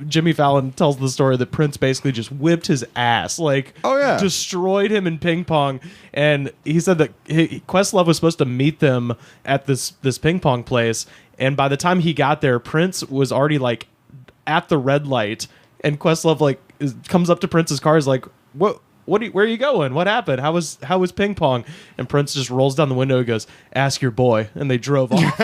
Jimmy Fallon tells the story that Prince basically just whipped his ass, like, destroyed him in ping pong. And he said that Questlove was supposed to meet them at this ping pong place, and by the time he got there, Prince was already like at the red light, and Questlove like comes up to Prince's car, is like, where are you going? What happened? How was ping pong? And Prince just rolls down the window and goes, ask your boy. And they drove off.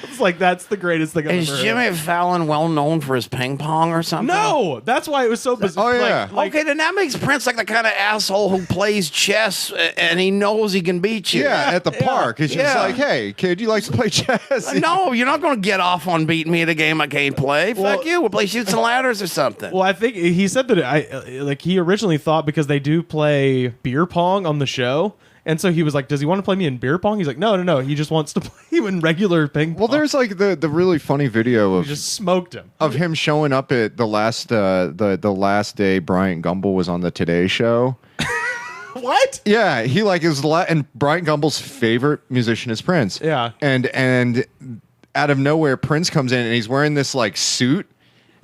It's like, that's the greatest thing I've Is ever heard. Jimmy Fallon well known for his ping pong or something? No, that's why it was so bizarre. Oh, yeah. Okay, then that makes Prince like the kind of asshole who plays chess and he knows he can beat you. Yeah, at the park. It's just Yeah. like, hey, kid, you like to play chess? No, you're not going to get off on beating me at a game I can't play. Fuck you. We'll play Chutes and Ladders or something. Well, I think he said that he originally thought, because they do play beer pong on the show, and so he was like, does he want to play me in beer pong? He's like, no, he just wants to play you in regular ping pong. Well, there's like the really funny video He of just smoked him. him showing up at the last the last day Bryant Gumbel was on the Today Show. What? Yeah, he like is and Bryant Gumbel's favorite musician is Prince. Yeah. and out of nowhere, Prince comes in and he's wearing this like suit.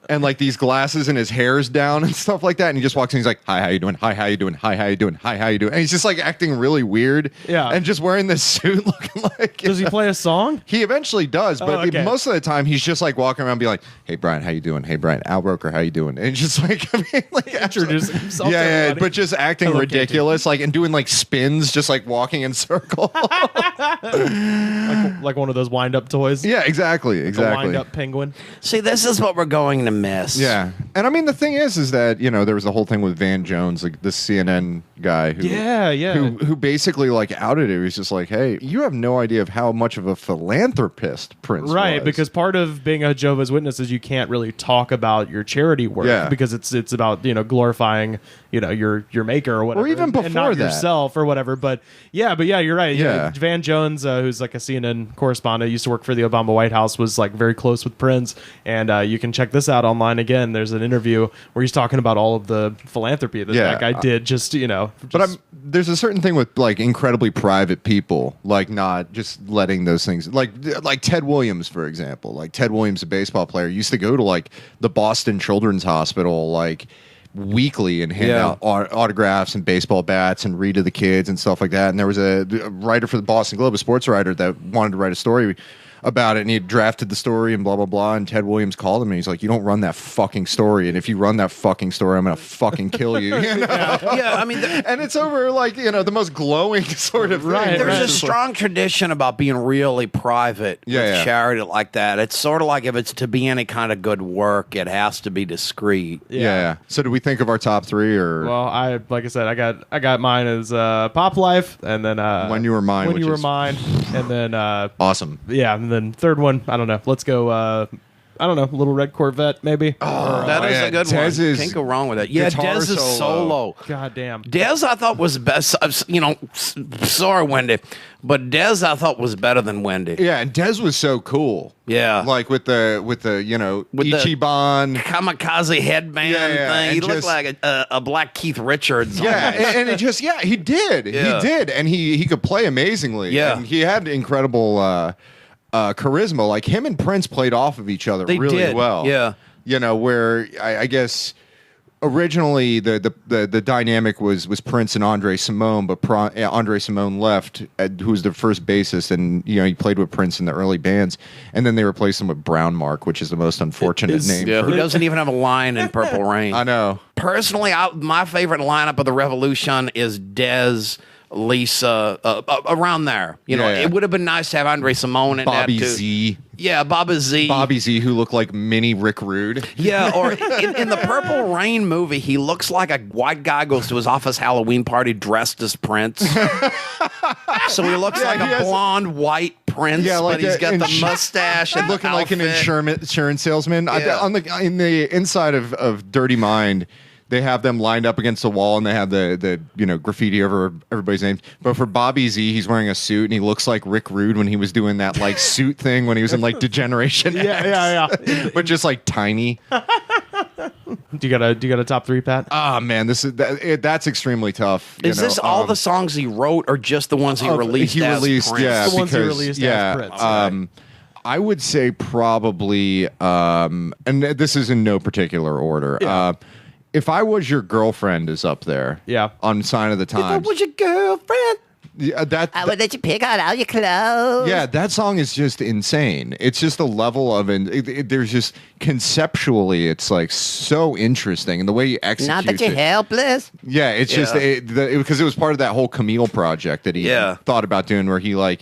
and like these glasses and his hair's down and stuff like that. And he just walks in. He's like, "Hi, how you doing? Hi, how you doing? Hi, how you doing? Hi, how you doing?" And he's just like acting really weird. Yeah. And just wearing this suit, looking like. Does he play a song? He eventually does, but okay. most of the time he's just like walking around, being like, "Hey, Brian, how you doing? Hey, Brian, Al Roker, how you doing?" And just like, I mean, like Introducing himself to yeah, everybody. but just acting Hello, ridiculous, like and doing like spins, just like walking in circles. like one of those wind-up toys. Yeah, exactly, The exactly. wind-up penguin. See, this is what we're going to miss. Yeah, and I mean the thing is that there was the whole thing with Van Jones, like the CNN guy who who basically like outed it. He was just like, "Hey, you have no idea of how much of a philanthropist Prince Right, was." because part of being a Jehovah's Witness is you can't really talk about your charity work Yeah. because it's about glorifying your maker or whatever, even and before not that. yourself or whatever. But yeah, you're right. Yeah. Van Jones, who's like a CNN correspondent, used to work for the Obama White House, was like very close with Prince, and you can check this out online again. There's an interview where he's talking about all of the philanthropy that guy did. But there's a certain thing with like incredibly private people, like not just letting those things, like Ted Williams, for example. Like Ted Williams, a baseball player, used to go to like the Boston Children's Hospital like weekly and hand out autographs and baseball bats and read to the kids and stuff like that. And there was a writer for the Boston Globe, a sports writer, that wanted to write a story about it, and he drafted the story and blah blah blah, and Ted Williams called him and he's like, "You don't run that fucking story, and if you run that fucking story, I'm gonna fucking kill you." Yeah, I mean, And it's over like the most glowing sort of thing. Right, there's right. a strong tradition about being really private with Yeah. charity like that. It's sort of like if it's to be any kind of good work, it has to be discreet. Yeah. So do we think of our top three, or Well, like I said, I got mine as Pop Life, and then When You Were Mine, When which You Were is- Mine, and then awesome? and then third one, I don't know. Let's go. I don't know, Little Red Corvette, maybe. That is yeah, a good Dez one. is Can't go wrong with that. Yeah, guitar Dez is solo. solo. God damn. Dez, I thought was best. Sorry, Wendy, but Dez, I thought was better than Wendy. Yeah, and Dez was so cool. Yeah. like with the With the Ichiban. Kamikaze headband Yeah, thing. He and looked just- like a black Keith Richards. Yeah, almost. and it just he did, Yeah. he did, and he could play amazingly. Yeah. and he had incredible charisma. Like him and Prince played off of each other They really did, well. yeah. Where I guess originally the dynamic was Prince and Andre Simone, but Andre Simone left, who was the first bassist, and he played with Prince in the early bands, and then they replaced him with Brown Mark, which is the most unfortunate name. Yeah, for- who doesn't even have a line in Purple Rain. I know. Personally, my favorite lineup of the Revolution is Dez, Lisa, around there. Yeah. It would have been nice to have Andre Simone in Bobby that too. Z. Yeah, Bobby Z. Bobby Z, who looked like mini Rick Rude. Yeah, or in the Purple Rain movie, he looks like a white guy goes to his office Halloween party dressed as Prince. So he looks like he a has- blonde white Prince, Yeah, like but he's a- got the ins- mustache and looking the like an outfit. insurance salesman. Yeah. In the inside of Dirty Mind, they have them lined up against the wall, and they have the graffiti over everybody's names. But for Bobby Z, he's wearing a suit, and he looks like Rick Rude when he was doing that like suit thing when he was in like Degeneration X. Yeah. But just like tiny. Do you got a top three, Pat? Ah man, that's extremely tough. Is this all the songs he wrote, or just the ones he released? He as released, Prince? yeah, The ones he because, released as yeah, Prince, I would say probably, and this is in no particular order. Yeah. If I Was Your Girlfriend is up there. Yeah. On Sign of the Times. Was your girlfriend? Yeah, I would let you pick out all your clothes. yeah, that song is just insane. It's just the level of there's just conceptually, it's like so interesting, and the way you execute Not that you're it. helpless. Yeah, it's just because it was part of that whole Camille project that he Yeah. thought about doing, where he was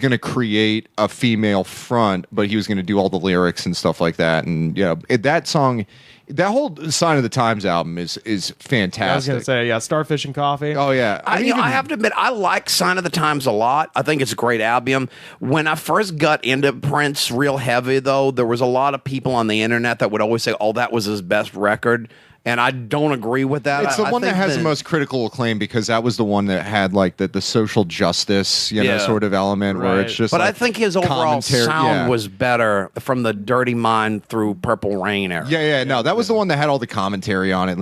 going to create a female front, but he was going to do all the lyrics and stuff like that. And that song, that whole Sign of the Times album is fantastic. I was gonna say, Starfish and Coffee. Oh yeah, I have to admit, I like Sign of the Times a lot. I think it's a great album. When I first got into Prince real heavy, though, there was a lot of people on the internet that would always say, "Oh, that was his best record." and I don't agree with that. It's the I one that think has the most critical acclaim because that was the one that had like the social justice, sort of element where it's Right. just. But I like think his overall commentary- sound was better from the Dirty Mind through Purple Rain era. Yeah, no, that was the one that had all the commentary on it.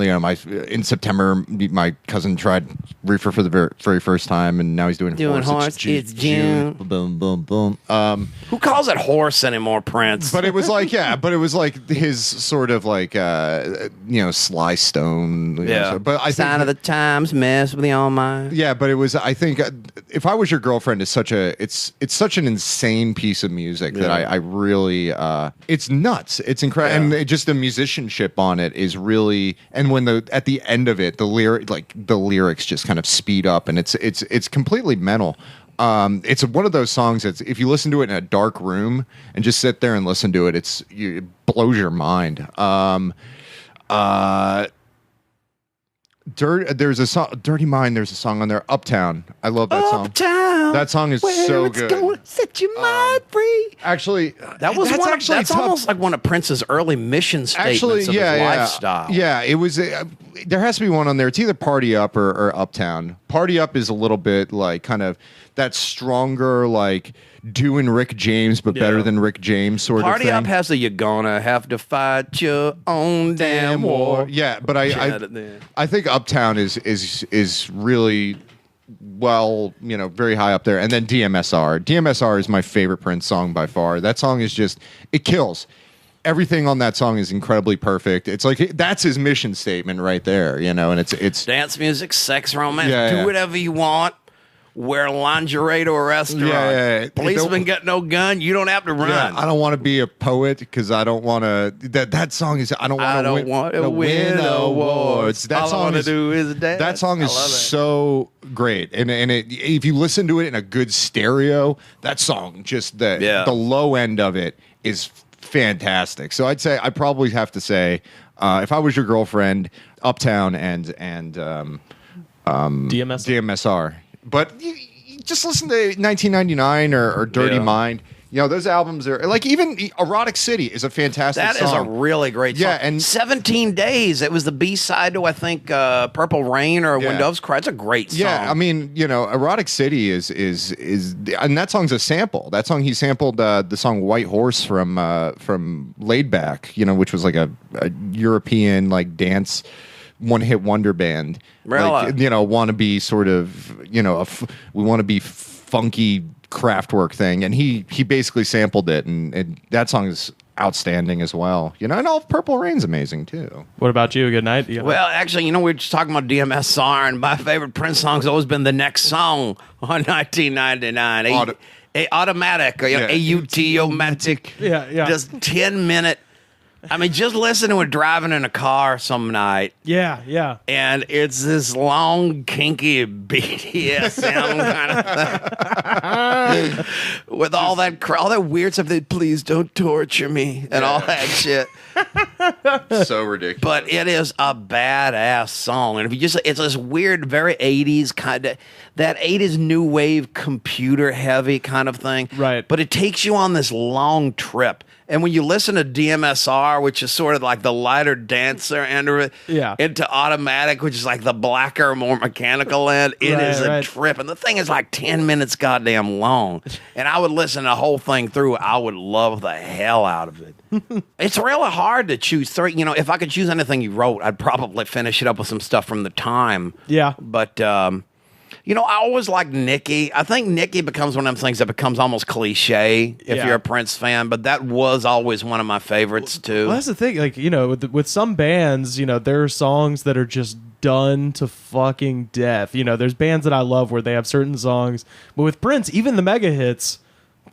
In September, my cousin tried reefer for the very first time, and now he's doing Horse, it's June. Boom, boom, boom. Who calls it horse anymore, Prince? But it was like, his sort of like, Sly Stone. But I Sign of the times, mess with the all mind. Yeah, but it was. I think If I Was Your Girlfriend is it's such an insane piece of music that I really it's nuts. It's incredible, and just the musicianship on it is really. And when at the end of it, the lyrics just kind of speed up, and it's completely mental. It's one of those songs that's if you listen to it in a dark room and just sit there and listen to it, it blows your mind. There's a song, Dirty Mind. There's a song on there, Uptown. I love that song. Uptown, that song is so good. Gonna set your mind free. Actually, That's almost like one of Prince's early mission statements of his lifestyle. Yeah, it was. There has to be one on there. It's either Party Up or Uptown. Party Up is a little bit like kind of that stronger, like doing Rick James, but better than Rick James sort of thing. Party Up has the "You're gonna have to fight your own damn war." Yeah, but I think Uptown is really very high up there. And then DMSR. DMSR is my favorite Prince song by far. That song is just it kills. Everything on that song is incredibly perfect. It's like that's his mission statement right there, and it's dance music, sex, romance. Yeah. Do whatever you want. Wear lingerie to a restaurant. Yeah. Policeman got no gun. You don't have to run. Yeah, I don't want to be a poet because I don't want to. That song is. I don't want to win awards. That All song I want to is. do is dance. That song is I love it. so great, and if you listen to it in a good stereo, that song just the low end of it is fantastic. So I'd probably have to say, If I Was Your Girlfriend, Uptown, and DMSR. But you just listen to 1999 or Dirty Mind. Those albums are like even Erotic City is a fantastic song. That is a really great song. Yeah, and 17 Days. It was the B-side to I think Purple Rain or When Doves Cry. It's a great song. Yeah, I mean, Erotic City is and that song's a sample. That song he sampled the song White Horse from Laid Back, which was like a European like dance one-hit wonder band. Really? Want to be sort of, we want to be funky Kraftwerk thing, and he basically sampled it, and that song is outstanding as well. And all Purple Rain's amazing too. What about you? Good night. Well, actually, we were just talking about DMSR, and my favorite Prince song's always been the next song on 1999. Automatic, A-U-T-O-matic. Yeah. Just 10-minute. I mean, just listen to it driving in a car some night. Yeah. And it's this long, kinky BTS sound kind of thing. With all that weird stuff that please don't torture me and all that shit. So ridiculous. But it is a badass song. And if you it's this weird, very 80s kind of, that 80s new wave computer heavy kind of thing. Right. But it takes you on this long trip. And when you listen to DMSR, which is sort of like the lighter dancer end of it, into Automatic, which is like the blacker, more mechanical end, it is a trip. And the thing is like 10 minutes goddamn long. And I would listen to the whole thing through. I would love the hell out of it. It's really hard to choose three. If I could choose anything you wrote, I'd probably finish it up with some stuff from the time. Yeah. But, I always like Nicky. I think Nicky becomes one of them things that becomes almost cliche if you're a Prince fan, but that was always one of my favorites too. Well, that's the thing. Like, with some bands, there are songs that are just done to fucking death. There's bands that I love where they have certain songs, but with Prince, even the mega hits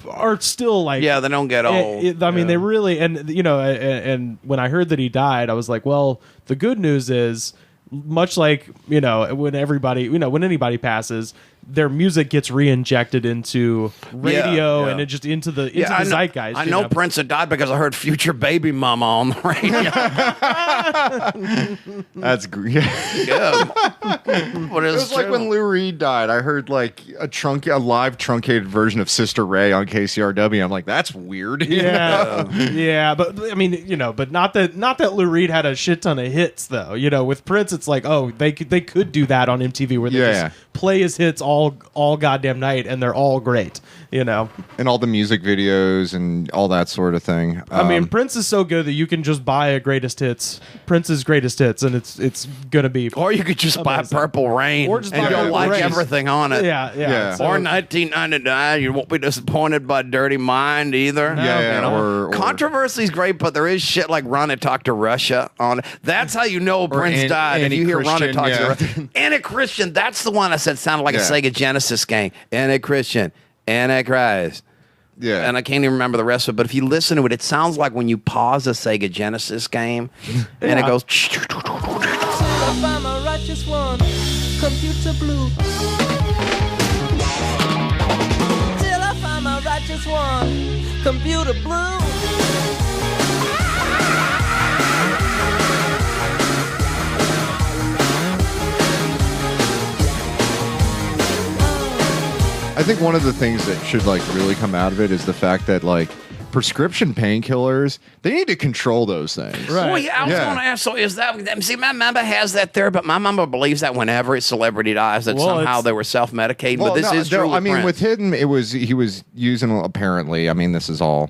are still like... Yeah, they don't get old. I mean, they really... And, and when I heard that he died, I was like, well, the good news is... Much like when anybody passes, their music gets re-injected into radio and it just into the zeitgeist. I know Prince had died because I heard "Future Baby Mama" on the radio. That's great. Yeah. But It was like when Lou Reed died. I heard like a live truncated version of Sister Ray on KCRW. I'm like, that's weird. Yeah, yeah, but I mean, but not that Lou Reed had a shit ton of hits though. With Prince, it's like, oh, they could do that on MTV where they just play his hits all goddamn night and they're all great. And all the music videos and all that sort of thing. I mean, Prince is so good that you can just buy a greatest hits, Prince's greatest hits, and it's gonna be. Or you could just buy Purple Rain, or just and buy you'll Purple like Rain. everything on it. Yeah. Or 1999, you won't be disappointed by Dirty Mind either. Controversy's great, but there is shit like Run It Talk to Russia on it. That's how you know Prince died. And you hear Run It Talk to Russia. Anti-Christian, that's the one I said sounded like a Sega Genesis game. Anti-Christian, Antichrist. Yeah. And I can't even remember the rest of it, but if you listen to it, it sounds like when you pause a Sega Genesis game and it goes. I'm a righteous one, computer blue. Till I find my righteous one, computer blue. I think one of the things that should like really come out of it is the fact that like prescription painkillers, they need to control those things. Right. Well, yeah, I was going to ask, so is that, see, my mama has that theory, but my mama believes that whenever a celebrity dies, that somehow they were self-medicating, but this is true. I mean, with him, he was using, apparently, I mean, this is all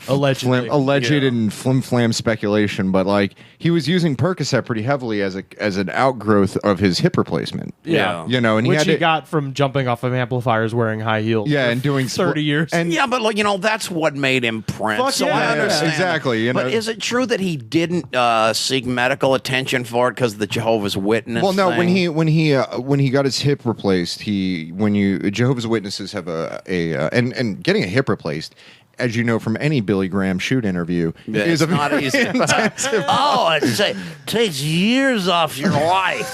alleged and flim-flam speculation, but like he was using Percocet pretty heavily as an outgrowth of his hip replacement. Yeah. And which he got from jumping off of amplifiers wearing high heels. Yeah, and doing 30 years. And yeah, but that's what made him Prince. Fuck so yeah, I understand. exactly. But is it true that he didn't seek medical attention for it because of the Jehovah's Witness? Well, no. thing? When he got his hip replaced, Jehovah's Witnesses have and getting a hip replaced, as you know from any Billy Graham shoot interview, is it's not easy. It takes years off your life.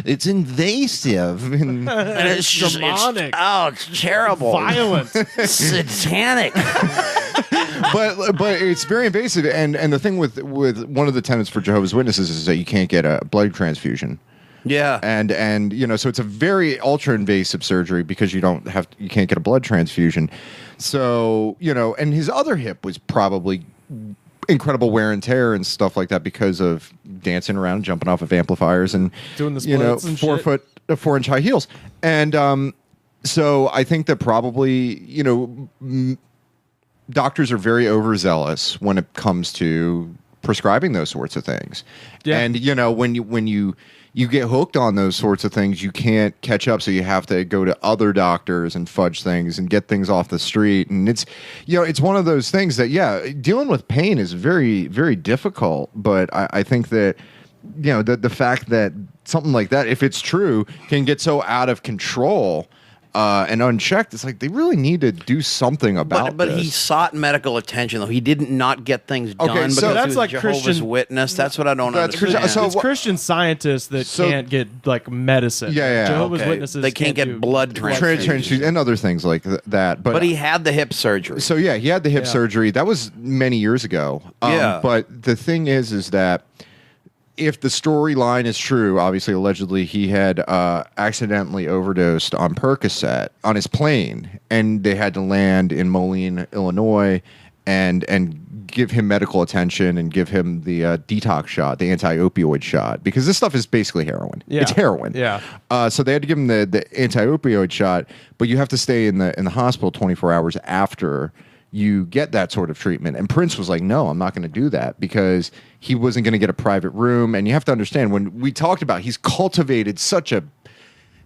It's invasive. And it's just demonic. It's terrible. Violent. Satanic. but it's very invasive. And the thing with one of the tenets for Jehovah's Witnesses is that you can't get a blood transfusion. Yeah. And so it's a very ultra invasive surgery because you can't get a blood transfusion. So, and his other hip was probably incredible wear and tear and stuff like that because of dancing around, jumping off of amplifiers and doing the splits and 4-inch high heels. And so I think that probably, doctors are very overzealous when it comes to prescribing those sorts of things. Yeah. And when you get hooked on those sorts of things, you can't catch up, so you have to go to other doctors and fudge things and get things off the street. And it's it's one of those things that dealing with pain is very, very difficult. But I think that the fact that something like that, if it's true, can get so out of control and unchecked, it's like they really need to do something about But this. he sought medical attention, though. He did not get things done because so that's he was like Jehovah's Christian- Witness. That's what I don't understand. It's Christian scientists that can't get like medicine. Yeah. Jehovah's Okay. Witnesses They can't get do blood transfusion and other things like that. But he had the hip surgery. So yeah, he had the hip surgery. That was many years ago. But the thing is that if the storyline is true, obviously, allegedly, he had accidentally overdosed on Percocet on his plane, and they had to land in Moline, Illinois, and give him medical attention and give him the detox shot, the anti-opioid shot, because this stuff is basically heroin. Yeah. It's heroin. Yeah. So they had to give him the anti-opioid shot, but you have to stay in the hospital 24 hours after you get that sort of treatment. And Prince was like, no, I'm not going to do that, because he wasn't going to get a private room. And you have to understand, when we talked about, he's cultivated such a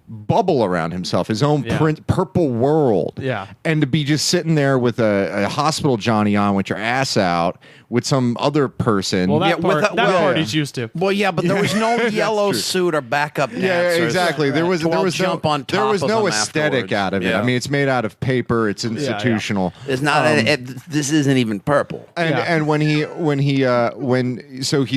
bubble around himself, his own purple world. Yeah. And to be just sitting there with a hospital Johnny on with your ass out with some other person. Well, that part he's used to. Well, yeah, but there was no yellow suit or backup dancers. Yeah, exactly. There was jump on top there was of no them aesthetic afterwards. out of it. Yeah. I mean, it's made out of paper. It's institutional. It's not. This isn't even purple. And when he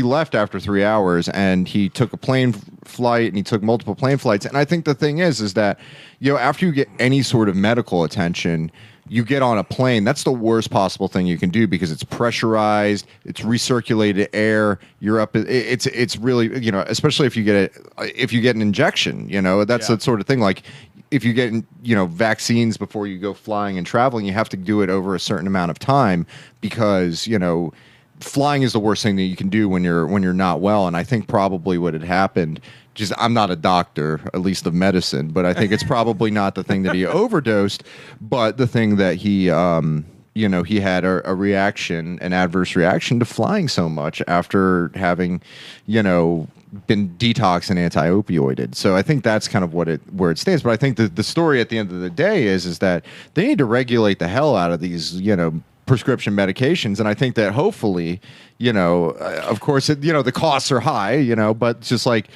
left after 3 hours, and he took a plane flight, and he took multiple plane flights. And I think the thing is that after you get any sort of medical attention, you get on a plane, that's the worst possible thing you can do because it's pressurized, it's recirculated air. You're up. It's really, especially if you get an injection, that's the sort of thing. Like if you get vaccines before you go flying and traveling, you have to do it over a certain amount of time because flying is the worst thing that you can do when you're not well. And I think probably what had happened. I'm not a doctor, at least of medicine, but I think it's probably not the thing that he overdosed, but the thing that he, he had a reaction, an adverse reaction to flying so much after having, been detoxed and anti-opioided. So I think that's kind of where it stands. But I think the story at the end of the day is that they need to regulate the hell out of these, prescription medications, and I think that hopefully, of course, the costs are high, but just like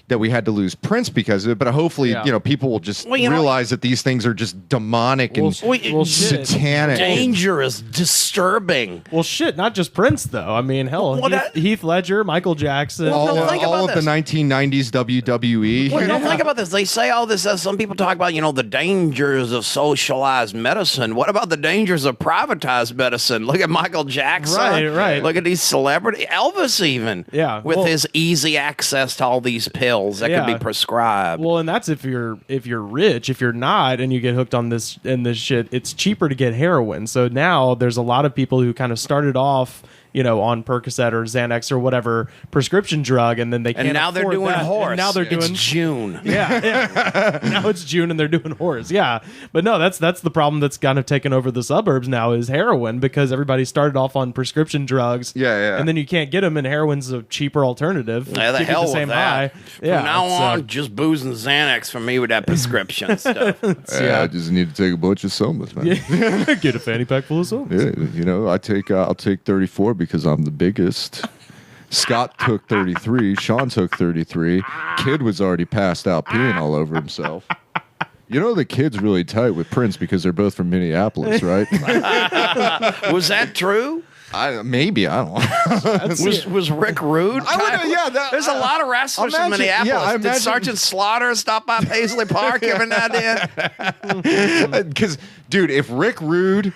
that we had to lose Prince because of it, but hopefully, people will just realize that these things are just demonic and satanic. Dangerous, disturbing. Well, shit, not just Prince, though. I mean, hell, Heath Ledger, Michael Jackson. All of the 1990s WWE. Well, think about this. They say all this. Some people talk about, the dangers of socialized medicine. What about the dangers of privatized medicine? Look at Michael Jackson. Right. Look at these celebrities. Elvis even. Yeah. With his easy access to all these pills that could be prescribed. Well, and that's if you're rich. If you're not and you get hooked on this shit, it's cheaper to get heroin. So now there's a lot of people who kind of started off on Percocet or Xanax or whatever prescription drug, and then they can't. And now they're doing horse. And now they're doing June. Yeah. Now it's June and they're doing horse. Yeah, but no, that's the problem that's kind of taken over the suburbs now is heroin because everybody started off on prescription drugs. Yeah. And then you can't get them, and heroin's a cheaper alternative. Yeah, the hell with that. From now on, just booze and Xanax for me with that prescription stuff. I just need to take a bunch of somas, man. Yeah. Get a fanny pack full of somas. Yeah, I'll take 34 because I'm the biggest. Scott took 33. Sean took 33. Kid was already passed out peeing all over himself. The kid's really tight with Prince because they're both from Minneapolis, right? Was that true? Maybe, I don't know. Was Rick Rude? There's a lot of wrestlers from Minneapolis. Did Sergeant Slaughter stop by Paisley Park every now and then? Because, dude, if Rick Rude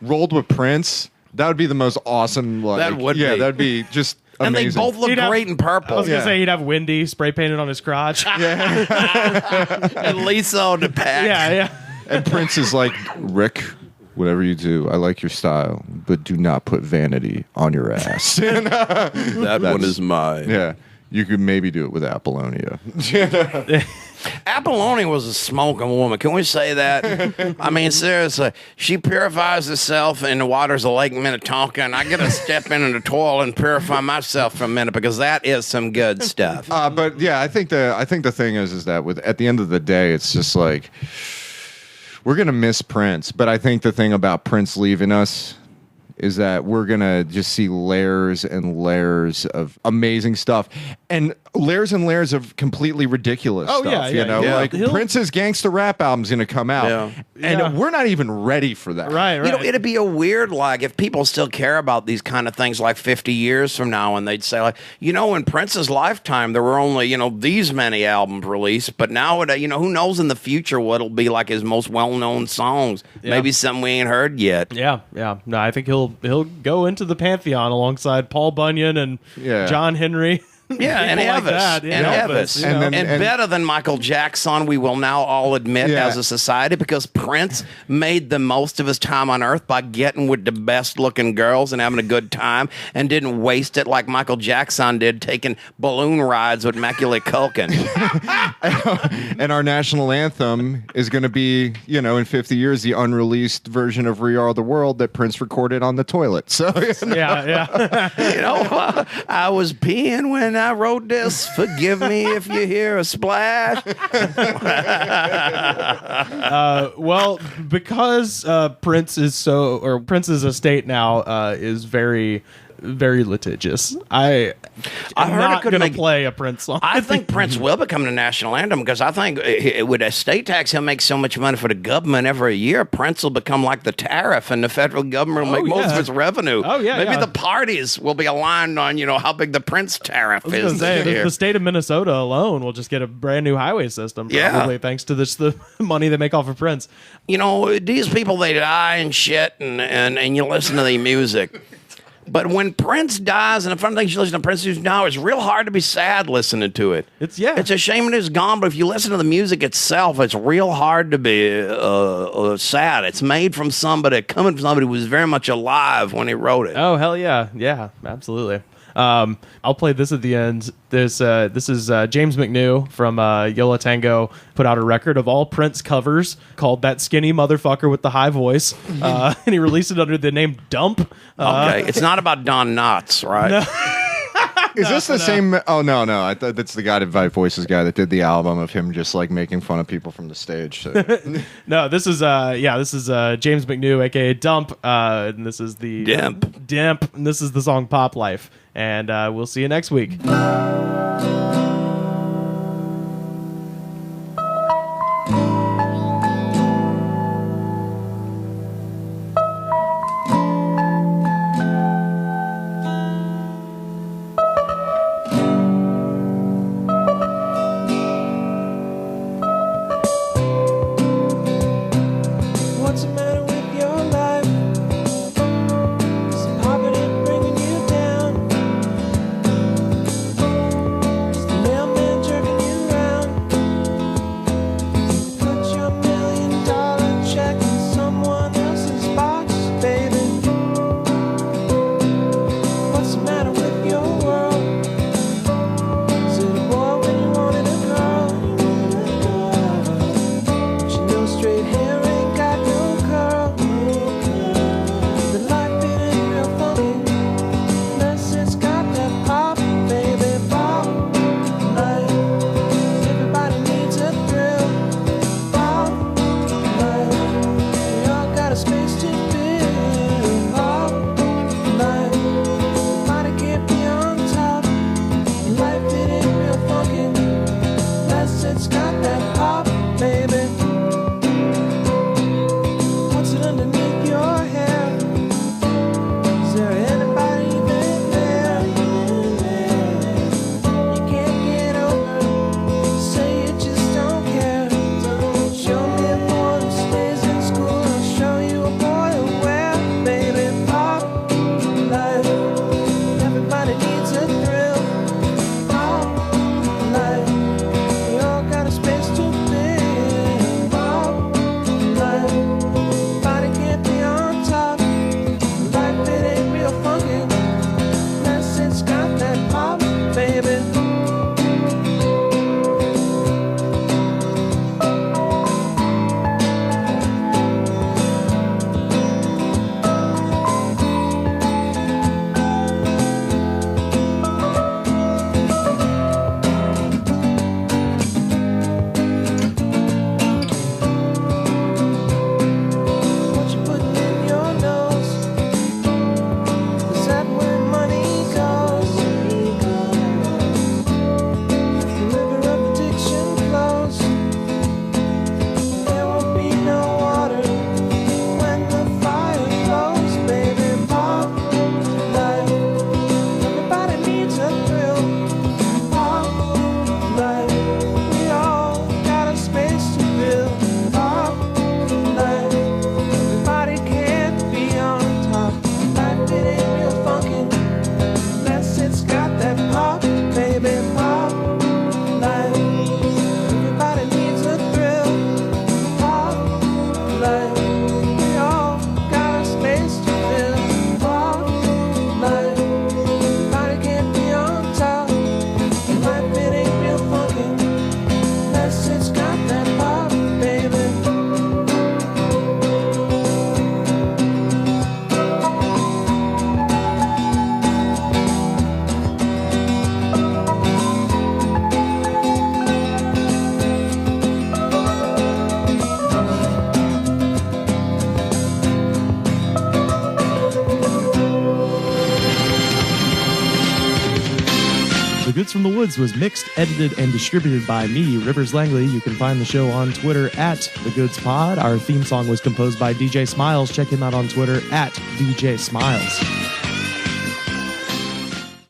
rolled with Prince, that would be the most awesome. That would be. That'd be just amazing. And they both look great in purple. I was going to say he'd have Wendy spray painted on his crotch. And Lisa on the back. Yeah. And Prince is like, Rick, whatever you do, I like your style, but do not put vanity on your ass. That one is mine. Yeah. You could maybe do it with Apollonia. Apollonia was a smoking woman. Can we say that? I mean, seriously. She purifies herself in the waters of Lake Minnetonka, and I get to step into the toilet and purify myself for a minute because that is some good stuff. But yeah, I think the thing is that at the end of the day, it's just like we're gonna miss Prince. But I think the thing about Prince leaving us is that we're going to just see layers and layers of amazing stuff and layers of completely ridiculous stuff. Like Prince's gangsta rap album's going to come out. And we're not even ready for that. Right. It'd be a weird, if people still care about these kind of things 50 years from now, and they'd say, in Prince's lifetime, there were only, these many albums released, but now, who knows in the future what'll be his most well-known songs. Yeah. Maybe something we ain't heard yet. Yeah. No, I think he'll go into the pantheon alongside Paul Bunyan and John Henry. Yeah, and Elvis. Elvis. And better than Michael Jackson, we will now all admit as a society, because Prince made the most of his time on Earth by getting with the best-looking girls and having a good time, and didn't waste it like Michael Jackson did, taking balloon rides with Macaulay Culkin. And our national anthem is going to be, in 50 years, the unreleased version of We Are the World that Prince recorded on the toilet. So I was peeing when I wrote this. Forgive me if you hear a splash. Well, because Prince's estate now is very very litigious. I am heard it not could going to make- play a Prince song. I think Prince will become the national anthem because I think with a state tax, he'll make so much money for the government every year. Prince will become like the tariff, and the federal government will make most of yeah. its revenue. Oh, yeah, maybe yeah. the parties will be aligned on how big the Prince tariff I was gonna is. say, this year. the state of Minnesota alone will just get a brand new highway system, Yeah. probably thanks to the money they make off of Prince. These people, they die and shit, and you listen to the music. But when Prince dies, and the fun thing you listen to Prince music now, it's real hard to be sad listening to it. It's a shame it is gone, but if you listen to the music itself, it's real hard to be sad. It's made from somebody, coming from somebody who was very much alive when he wrote it. Oh hell yeah, yeah, absolutely. I'll play this at the end. This is James McNew from Yola Tango put out a record of all Prince covers called "That Skinny Motherfucker with the High Voice," and he released it under the name Dump. Okay, it's not about Don Knotts, right? Is this the same? Oh no, I thought that's the guy that Vibe Voices guy that did the album of him just like making fun of people from the stage. So. No, this is James McNew, aka Dump, and this is the Dimp, and this is the song "Pop Life," and we'll see you next week. What's the matter with your life? Is poverty bringing you down? Goods from the Woods was mixed, edited, and distributed by me, Rivers Langley. You can find the show on Twitter at The Goods Pod. Our theme song was composed by DJ Smiles. Check him out on Twitter at DJ Smiles.